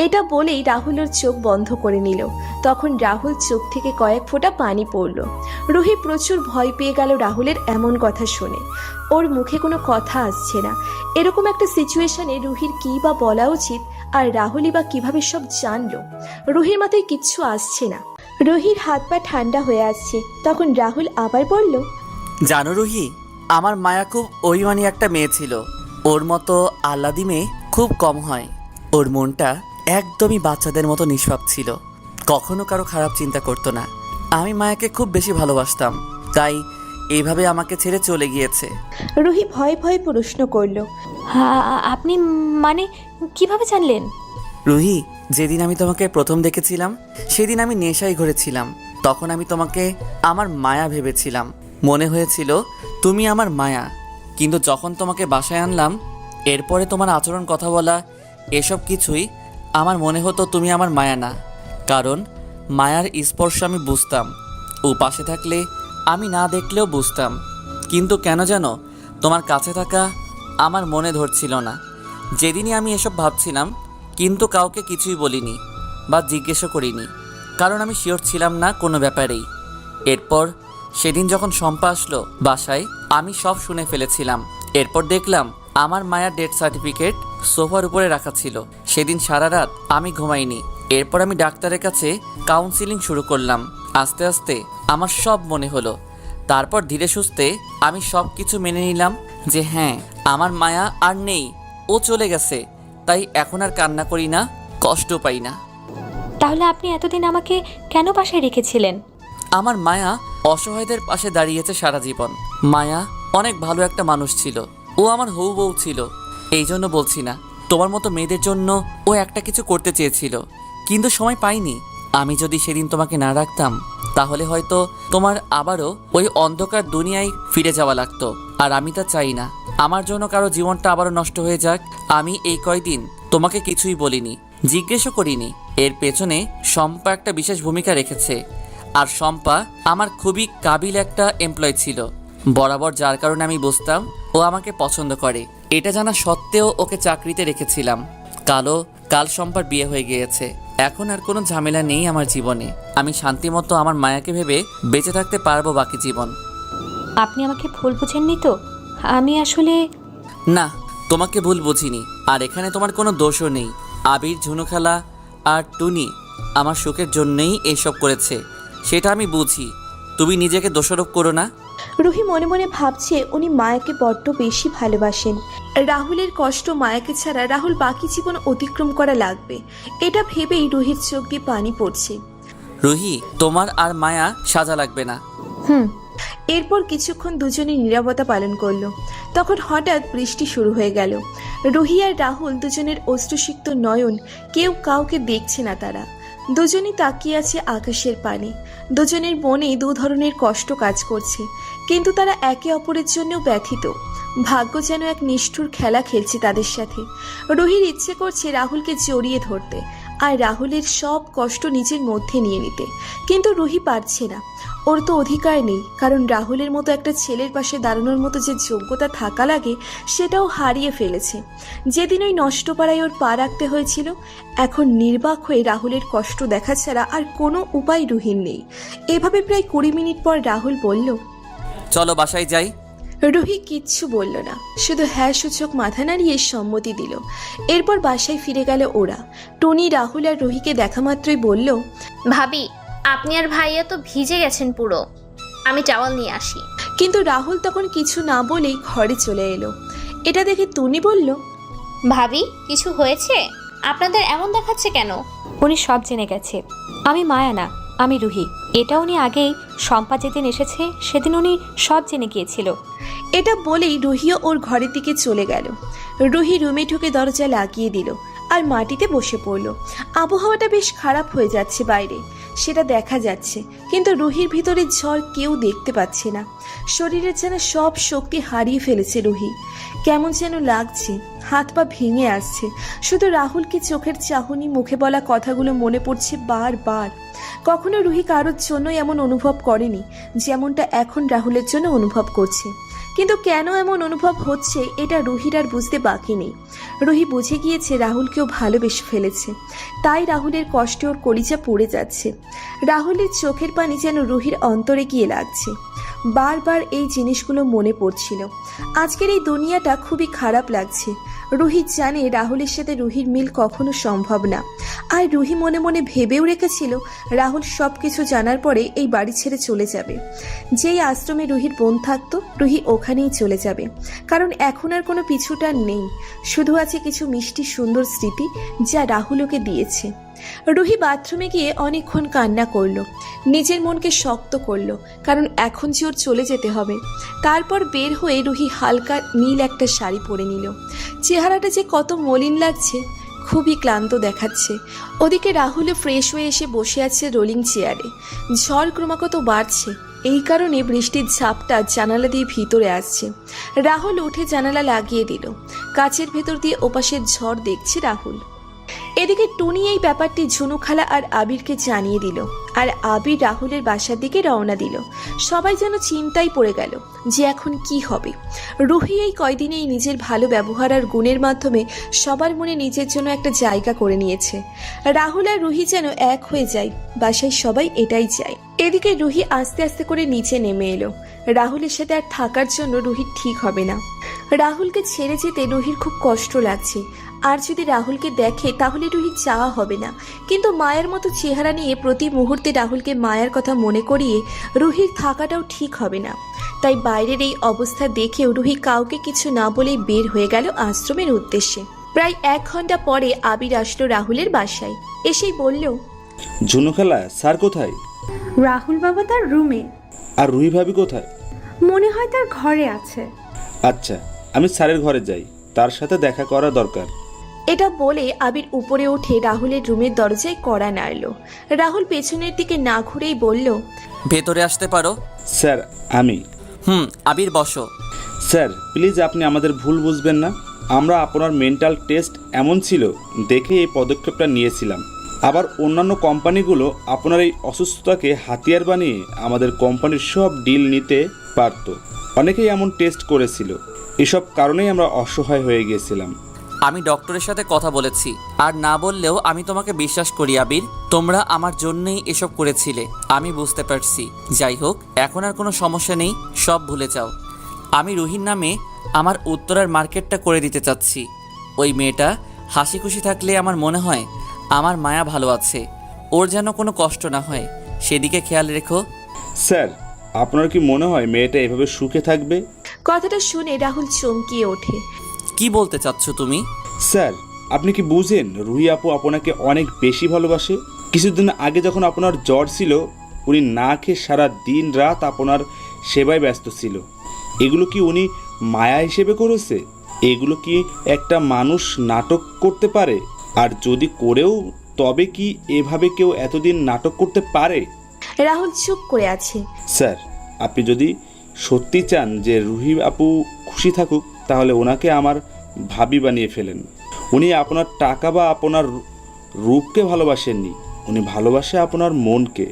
এটা বলেই রাহুলের চোখ বন্ধ করে নিল। তখন রাহুল চোখ থেকে কয়েক ফোঁটা পানি পড়ল। রুহি প্রচুর ভয় পেয়ে গেল রাহুলের এমন কথা শুনে। ওর মুখে কোনো কথা আসছে না। এরকম একটা সিচুয়েশনে রুহির কী বা বলা উচিত, আর রাহুলই বা কিভাবে সব জানলো? রুহির মাথায় কিচ্ছু আসছে না। রুহির হাত পা ঠান্ডা হয়ে আসছে। তখন রাহুল আবার বলল, জানো রুহি, আমার মায়া খুব অভিমানী একটা মেয়ে ছিল। ওর মতো আহ্লাদি মেয়ে খুব কম হয়। ওর মনটা একদমই বাচ্চাদের মতো নিষ্পাপ ছিল, কখনো কারো খারাপ চিন্তা করতো না। আমি মায়াকে খুব বেশি ভালোবাসতাম, তাই এইভাবে আমাকে ছেড়ে চলে গিয়েছে। রুহি ভয়ে ভয়ে প্রশ্ন করলো, আপনি মানে কিভাবে জানলেন? রুহি, যেদিন আমি তোমাকে প্রথম দেখেছিলাম সেদিন আমি নেশায় ঘুরেছিলাম। তখন আমি তোমাকে আমার মায়া ভেবেছিলাম, মনে হয়েছিল তুমি আমার মায়া। কিন্তু যখন তোমাকে বাসায় আনলাম, এরপরে তোমার আচরণ, কথা বলা, এসব কিছুই আমার মনে হতো তুমি আমার মায়া না। কারণ মায়ার স্পর্শ আমি বুঝতাম, ও পাশে থাকলে আমি না দেখলেও বুঝতাম। কিন্তু কেন যেন তোমার কাছে থাকা আমার মনে ধরছিল না। যেদিনই আমি এসব ভাবছিলাম, কিন্তু কাউকে কিছুই বলিনি বা জিজ্ঞেসও করিনি, কারণ আমি শিওর ছিলাম না কোনো ব্যাপারেই। এরপর সেদিন যখন শম্পা আসলো বাসায়, আমি সব শুনে ফেলেছিলাম। এরপর দেখলাম আমার মায়ের ডেথ সার্টিফিকেট সোফার উপরে রাখা ছিল। সেদিন সারা রাত আমি ঘুমাইনি। এরপর আমি ডাক্তারের কাছে কাউন্সিলিং শুরু করলাম। আস্তে আস্তে আমার সব মনে হলো। তারপর ধীরে সুস্থে আমি সব কিছু মেনে নিলাম যে হ্যাঁ, আমার মায়া আর নেই, ও চলে গেছে। তাই এখন আর কান্না করি না, কষ্ট পাই না। তাহলে আপনি এতদিন আমাকে কেন বাসায় রেখেছিলেন? আমার মায়া অসহায়দের পাশে দাঁড়িয়েছে সারা জীবন। মায়া অনেক ভালো একটা মানুষ ছিল, ও আমার হৌ বউ ছিল। এই জন্য বলছি না, তোমার মতো মেয়েদের জন্য ও একটা কিছু করতে চেয়েছিল, কিন্তু সময় পাইনি। আমি যদি সেদিন তোমাকে না রাখতাম, তাহলে হয়তো তোমার আবারও ওই অন্ধকার দুনিয়ায় ফিরে যাওয়া লাগতো। আর আমি তা চাই না, আমার জন্য কারো জীবনটা আবারও নষ্ট হয়ে যাক। আমি এই কয়দিন তোমাকে কিছুই বলিনি, জিজ্ঞেসও করিনি। এর পেছনে শম্পা একটা বিশেষ ভূমিকা রেখেছে। আর শম্পা আমার খুবই কাবিল একটা এমপ্লয় ছিল বরাবর, যার কারণে আমি বুঝতাম ও আমাকে পছন্দ করে। এটা জানা সত্ত্বেও ওকে চাকরিতে রেখেছিলাম। কাল শম্পার বিয়ে হয়ে গিয়েছে। এখন আর কোনো ঝামেলা নেই আমার জীবনে। আমি শান্তিমতো আমার মায়াকে ভেবে বেঁচে থাকতে পারবো বাকি জীবন। আপনি আমাকে ভুল বুঝেননি তো? আমি আসলে... না, তোমাকে ভুল বুঝিনি। আর এখানে তোমার কোনো দোষও নেই। আবির, ঝুনুখালা আর টুনি আমার সুখের জন্যই এইসব করেছে, সেটা আমি বুঝি। তুমি নিজেকে দোষারোপ করো না। রুহি মনে মনে ভাবছে উনি মায়াকে বড্ড বেশি ভালোবাসেন। রাহুলের কষ্ট মায়াকে ছাড়া রাহুল বাকি জীবন অতিক্রম করা লাগবে, এটা ভেবেই রুহির চোখ দিয়ে পানি পড়ছে। রুহি, তোমার আর মায়া সাজা লাগবে না। এরপর কিছুক্ষণ দুজনে নীরবতা পালন করলো। তখন হঠাৎ বৃষ্টি শুরু হয়ে গেল। রুহি আর রাহুল দুজনের অশ্রুসিক্ত নয়ন, কেউ কাউকে দেখছে না। তারা দুজনই তাকিয়ে আছে আকাশের পানে। দুজনের মনে দু ধরনের কষ্ট কাজ করছে, কিন্তু তারা একে অপরের জন্য ব্যথিত। ভাগ্য যেন এক নিষ্ঠুর খেলা খেলছে তাদের সাথে। রুহির ইচ্ছে করছে রাহুলকে জড়িয়ে ধরতে আর রাহুলের সব কষ্ট নিজের মধ্যে নিয়ে নিতে, কিন্তু রুহি পারছে না। ওর তো অধিকার নেই, কারণ রাহুলের মতো একটা ছেলের পাশে দাঁড়ানোর মতো যে যোগ্যতা থাকা লাগে সেটাও হারিয়ে ফেলেছে। যেদিন ওই নষ্ট পাড়ায় ওর পা রাখতে হয়েছিল, এখন নির্বাক হয়ে রাহুলের কষ্ট দেখা ছাড়া আর কোনো উপায় রুহির নেই। এভাবে প্রায় 20 মিনিট পর রাহুল বলল, চলো বাসায় যাই। রুহি কিচ্ছু বলল না, শুধু হ্যাঁ সূচক মাথা নাড়িয়ে সম্মতি দিল। এরপর বাসায় ফিরে গেল ওরা। টনি রাহুল আর রুহিকে দেখা মাত্রই বলল, ভাবি, আপনি আর ভাইয়া তো ভিজে গেছেন পুরো, আমি টাওয়াল নিয়ে আসি। কিন্তু রাহুল তখন কিছু না বলেই ঘরে চলে এলো। এটা দেখে টনি বলল, ভাবি, কিছু হয়েছে? আপনাদের এমন দেখাচ্ছে কেন? উনি সব জেনে গেছে। আমি মায়া না, আমি রুহি। এটা উনি আগেই শম্পা যেদিন এসেছে সেদিন উনি সব জেনে গিয়েছিল। এটা বলেই রুহিও ওর ঘরের দিকে চলে গেল। রুহি রুমে ঢুকে দরজা লাগিয়ে দিল আর মাটিতে বসে পড়ল। আবহাওয়াটা বেশ খারাপ হয়ে যাচ্ছে বাইরে, সেটা দেখা যাচ্ছে, কিন্তু রুহির ভিতরে ঝড় কেউ দেখতে পাচ্ছে না। শরীরের যেন সব শক্তি হারিয়ে ফেলেছে রুহি। কেমন যেন লাগছে, হাত পা ভেঙে আসছে। শুধু রাহুলকে চোখের চাহনি, মুখে বলা কথাগুলো মনে পড়ছে বারবার। কখনো রুহি কারোর জন্য এমন অনুভব করেনি যেমনটা এখন রাহুলের জন্য অনুভব করছে। কিন্তু কেন এমন অনুভব হচ্ছে এটা রুহির আর বুঝতে বাকি নেই। রুহি বুঝে গিয়েছে রাহুলকেও ভালোবেসে ফেলেছে, তাই রাহুলের কষ্টে ওর কলিজা পুড়ে যাচ্ছে। রাহুলের চোখের পানি যেন রুহির অন্তরে গিয়ে লাগছে। বারবার এই জিনিসগুলো মনে পড়ছিল। আজকের এই দুনিয়াটা খুবই খারাপ লাগছে। রুহি জানে রাহুলের সাথে রুহির মিল কখনো সম্ভব না। আর রুহি মনে মনে ভেবেও রেখেছিল রাহুল সব কিছু জানার পরে এই বাড়ি ছেড়ে চলে যাবে। যেই আশ্রমে রুহির বোন থাকতো, রুহি ওখানেই চলে যাবে, কারণ এখন আর কোনো পিছুটান নেই। শুধু আছে কিছু মিষ্টি সুন্দর স্মৃতি যা রাহুল ওকে দিয়েছে। রুহি বাথরুমে গিয়ে অনেকক্ষণ কান্না করলো, নিজের মনকে শক্ত করলো, কারণ এখন যে ওর চলে যেতে হবে। তারপর বের হয়ে রুহি হালকা নীল একটা শাড়ি পরে নিল। চেহারাটা যে কত মলিন লাগছে, খুবই ক্লান্ত দেখাচ্ছে। ওদিকে রাহুলও ফ্রেশ হয়ে এসে বসে আছে রোলিং চেয়ারে। ঝড় ক্রমাগত বাড়ছে, এই কারণে বৃষ্টির ঝাপটা জানালা দিয়ে ভিতরে আসছে। রাহুল উঠে জানালা লাগিয়ে দিল। কাচের ভেতর দিয়ে ওপাশের ঝড় দেখছে রাহুল। এদিকে টুনি এই ব্যাপারটি ঝুনুখালা আর আবিরকে জানিয়ে দিল, আর আবির রাহুলের বাসার দিকে রওনা দিল। সবাই যেন চিন্তায় পড়ে গেল যে এখন কি হবে। রুহি এই কয়দিনেই নিজের ভালো ব্যবহার আর গুণের মাধ্যমে সবার মনে নিজের জন্য একটা জায়গা করে নিয়েছে। রাহুল আর রুহি যেন এক হয়ে যায়, বাসায় সবাই এটাই চায়। এদিকে রুহি আস্তে আস্তে করে নিচে নেমে এলো। রাহুলের সাথে আর থাকার জন্য রুহির ঠিক হবে না। রাহুলকে ছেড়ে যেতে রুহির খুব কষ্ট লাগছে, আর যদি রাহুলকে দেখে তাহলে রুহির চাওয়া হবে না। কিন্তু মায়ের মতো চেহারা নিয়ে প্রতি মুহূর্তে রাহুলকে মায়ের কথা মনে করিয়ে রুহির থাকাটাও ঠিক হবে না। তাই বাইরের এই অবস্থা দেখেও রুহি কাউকে কিছু না বলেই বের হয়ে গেল আশ্রমের উদ্দেশ্যে। প্রায় 1 ঘন্টা পরে আবির আসলো রাহুলের বাসায়। এসেই বলল, ঝুনুখালা, স্যার কোথায়? রাহুল বাবা তার রুমে। আর রুহি ভাবি কোথায়? মনে হয় তার ঘরে আছে। আচ্ছা, আমি স্যারের ঘরে যাই, তার সাথে দেখা করা দরকার। এটা বলে আবির উপরে উঠে রাহুলের রুমের দরজায় কড়া নাড়ল। রাহুল পেছনের দিকে না ঘুরেই বলল, ভেতরে আসতে পারো? স্যার আমি। আবির বসো। স্যার প্লিজ, আপনি আমাদের ভুল বুঝবেন না। আমরা আপনার মেন্টাল টেস্ট এমন ছিল দেখে এই পদক্ষেপটা নিয়েছিলাম। আবার অন্যান্য কোম্পানিগুলো আপনার এই অসুস্থতাকে হাতিয়ার বানিয়ে আমাদের কোম্পানির সব ডিল নিতে পারত। অনেকেই এমন টেস্ট করেছিল, এসব কারণেই আমরা অসহায় হয়ে গিয়েছিলাম। আমি ডক্টরের সাথে কথা বলেছি, আর না বললেও আমি তোমাকে বিশ্বাস করি আবির। তোমরা আমার জন্যই এসব করেছিলে, আমি বুঝতে পারছি। যাই হোক, এখন আর কোনো সমস্যা নেই, সব ভুলে যাও। আমি রুহির নামে আমার উত্তরার মার্কেটটা করে দিতে চাচ্ছি। ওই মেয়েটা হাসি খুশি থাকলে আমার মনে হয় আমার মায়া ভালো আছে, ওর যেন কোনো কষ্ট না হয়, সেদিকে খেয়াল রেখো। স্যার, আপনার কি মনে হয় মেয়েটা এভাবে সুখে থাকবে? কথাটা শুনে রাহুল চমকিয়ে ওঠে। কি বলতে চাচ্ছ তুমি? স্যার, আপনি কি বুঝেন রুহি আপু আপনাকে অনেক বেশি ভালোবাসে? কিছুদিন আগে যখন আপনার জ্বর ছিল, উনি না খেয়ে সারা দিন রাত আপনার সেবায় ব্যস্ত ছিল। এগুলো কি উনি মায়া হিসেবে করেছে? এগুলো কি একটা মানুষ নাটক করতে পারে? আর যদি করেও, তবে কি এভাবে কেউ এতদিন নাটক করতে পারে? রাহুল চুপ করে আছে। স্যার, আপনি যদি সত্যি চান যে রুহি আপু খুশি থাকুক, তাহলে ওনাকে আমার ভাবি বানিয়ে ফেলেন। উনি আপনার টাকা বা আপনার রূপকে ভালোবাসেননি, উনি ভালোবাসে আপনার মনকে।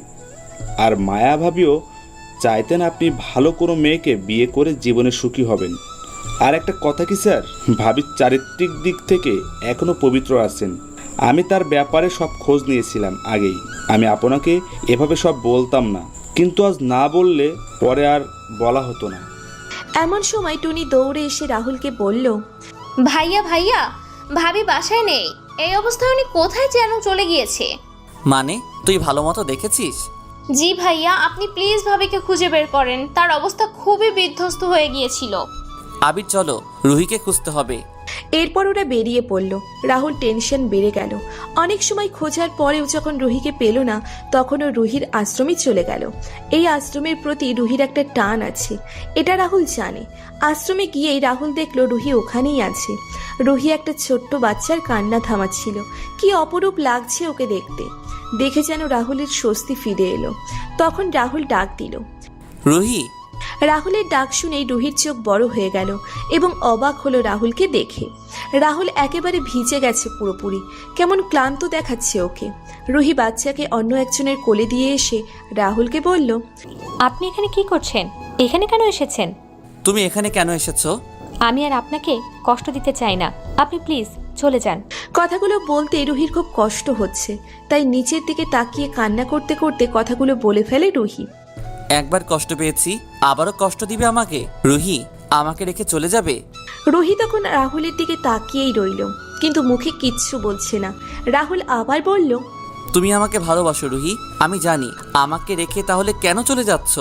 আর মায়া ভাবিও চাইতেন আপনি ভালো কোনো মেয়েকে বিয়ে করে জীবনে সুখী হবেন। আর একটা কথা কি স্যার, ভাবির চারিত্রিক দিক থেকে এখনও পবিত্র আছেন। আমি তার ব্যাপারে সব খোঁজ নিয়েছিলাম আগেই। আমি আপনাকে এভাবে সব বলতাম না, কিন্তু আজ না বললে পরে আর বলা হতো না। এমন সময় টুনি দৌড়ে এসে রাহুলকে বলল, ভাইয়া ভাইয়া, ভাবি বাসায় নেই। এই অবস্থায় উনি কোথায় যেন চলে গিয়েছে। মানে তুই ভালো মতো দেখেছিস? জি ভাইয়া, আপনি প্লিজ ভাবিকে খুঁজে বের করেন। তার অবস্থা খুবই বিধ্বস্ত হয়ে গিয়েছিল। আবির চলো, রুহিকে খুঁজতে হবে। এরপর ওরা বেরিয়ে পড়ল। রাহুল টেনশন বেড়ে গেল। অনেক সময় খোঁজার পরেও যখন রুহিকে পেল না, তখন ও রুহির আশ্রমে চলে গেল। এই আশ্রমের প্রতি রুহির একটা টান আছে, এটা রাহুল জানে। আশ্রমে গিয়েই রাহুল দেখলো রুহি ওখানেই আছে। রুহি একটা ছোট্ট বাচ্চার কান্না থামাচ্ছিল। কি অপরূপ লাগছে ওকে দেখতে। দেখে যেন রাহুলের স্বস্তি ফিরে এলো। তখন রাহুল ডাক দিল, রুহি। রাহুলের ডাক শুনেই রুহির চোখ বড় হয়ে গেল এবং অবাক হলো রাহুলকে দেখে। রাহুল একেবারে ভিজে গেছে পুরোপুরি, কেমন ক্লান্ত দেখাচ্ছে ওকে। রুহি বাচ্চাকে অন্য একজনের কোলে দিয়ে এসে রাহুলকে বলল, আপনি এখানে কি করছেন? এখানে কেন এসেছেন? তুমি এখানে কেন এসেছো? আমি আর আপনাকে কষ্ট দিতে চাই না, আপনি প্লিজ চলে যান। কথাগুলো বলতে রুহির খুব কষ্ট হচ্ছে, তাই নিচের দিকে তাকিয়ে কান্না করতে করতে কথাগুলো বলে ফেলে রুহি। একবার কষ্ট পেয়েছি, আবারও কষ্ট দিবে আমাকে? রুহি, আমাকে রেখে চলে যাবে? রুহি তখন রাহুলের দিকে তাকিয়েই রইল, কিন্তু মুখে কিচ্ছু বলছে না। রাহুল আবার বলল, তুমি আমাকে ভালোবাসো রুহি, আমি জানি। আমাকে রেখে তাহলে কেন চলে যাচ্ছ?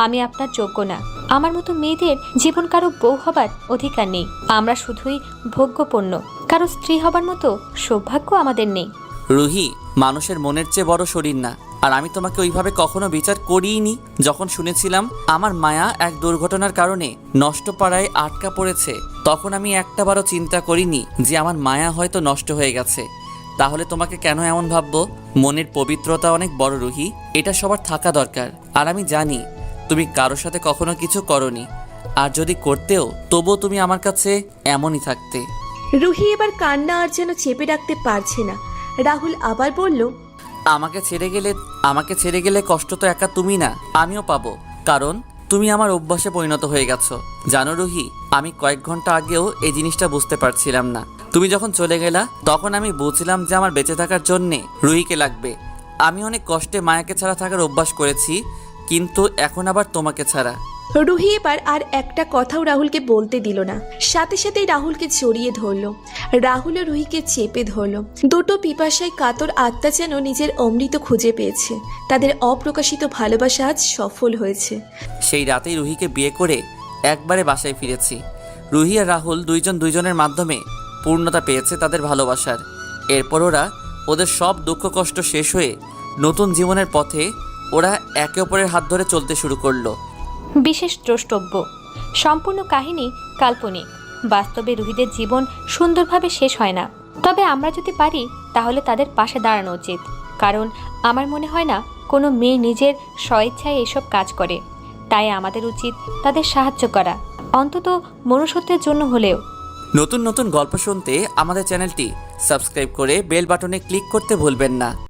আমি আপনার যোগ্য না। আমার মতো মেয়েদের জীবন কারো বউ হবার অধিকার নেই। আমরা শুধুই ভোগ্যপণ্য, কারো স্ত্রী হবার মতো সৌভাগ্য আমাদের নেই। রুহি, মানুষের মনের চেয়ে বড় শরীর না। আর আমি তোমাকে ওইভাবে কখনো বিচার করিনি। যখন শুনেছিলাম আমার মায়া এক দুর্ঘটনার কারণে নষ্ট পাড়ায় আটকা পড়েছে, তখন আমি একটাবারও চিন্তা করিনি যে আমার মায়া হয়তো নষ্ট হয়ে গেছে। তাহলে তোমাকে কেন এমন ভাববো? মনের পবিত্রতা অনেক বড় রুহি, এটা সবার থাকা দরকার। আর আমি জানি তুমি কারোর সাথে কখনো কিছু করনি, আর যদি করতেও তবুও তুমি আমার কাছে এমনই থাকতে। রুহি এবার কান্না আর যেন চেপে রাখতে পারছে না। রাহুল আবার বলল, আমাকে ছেড়ে গেলে কষ্ট তো একা তুমি না, আমিও পাবো। কারণ তুমি আমার অভ্যাসে পরিণত হয়ে গেছো। জানো রুহি, আমি কয়েক ঘন্টা আগেও এই জিনিসটা বুঝতে পারছিলাম না। তুমি যখন চলে গেলা তখন আমি বুঝলাম যে আমার বেঁচে থাকার জন্যে রুহিকে লাগবে। আমি অনেক কষ্টে মায়াকে ছাড়া থাকার অভ্যাস করেছি, কিন্তু এখন আবার তোমাকে ছাড়া। রুহি এবার আর একটা কথাও রাহুলকে বলতে দিল না। সাথে সাথেই রাহুলকে জড়িয়ে ধরলো। রাহুলও রুহিকে চেপে ধরলো। দুটো পিপাসায় কাতর আত্মা যেন নিজের অমৃত খুঁজে পেয়েছে। তাদের অপ্রকাশিত ভালোবাসা আজ সফল হয়েছে। সেই রাতেই রুহিকে বিয়ে করে একবারে বাসায় ফিরেছি। রুহি আর রাহুল দুইজনের মাধ্যমে পূর্ণতা পেয়েছে তাদের ভালোবাসার। এরপর ওদের সব দুঃখ কষ্ট শেষ হয়ে নতুন জীবনের পথে ওরা একে অপরের হাত ধরে চলতে শুরু করলো। বিশেষ দ্রষ্টব্য, সম্পূর্ণ কাহিনী কাল্পনিক। বাস্তবে রুহিদের জীবন সুন্দরভাবে শেষ হয় না। তবে আমরা যদি পারি তাহলে তাদের পাশে দাঁড়ানো উচিত। কারণ আমার মনে হয় না কোনো মেয়ে নিজের স্বইচ্ছায় এসব কাজ করে। তাই আমাদের উচিত তাদের সাহায্য করা, অন্তত মনুষ্যত্বের জন্য হলেও। নতুন নতুন গল্প শুনতে আমাদের চ্যানেলটি সাবস্ক্রাইব করে বেল বাটনে ক্লিক করতে ভুলবেন না।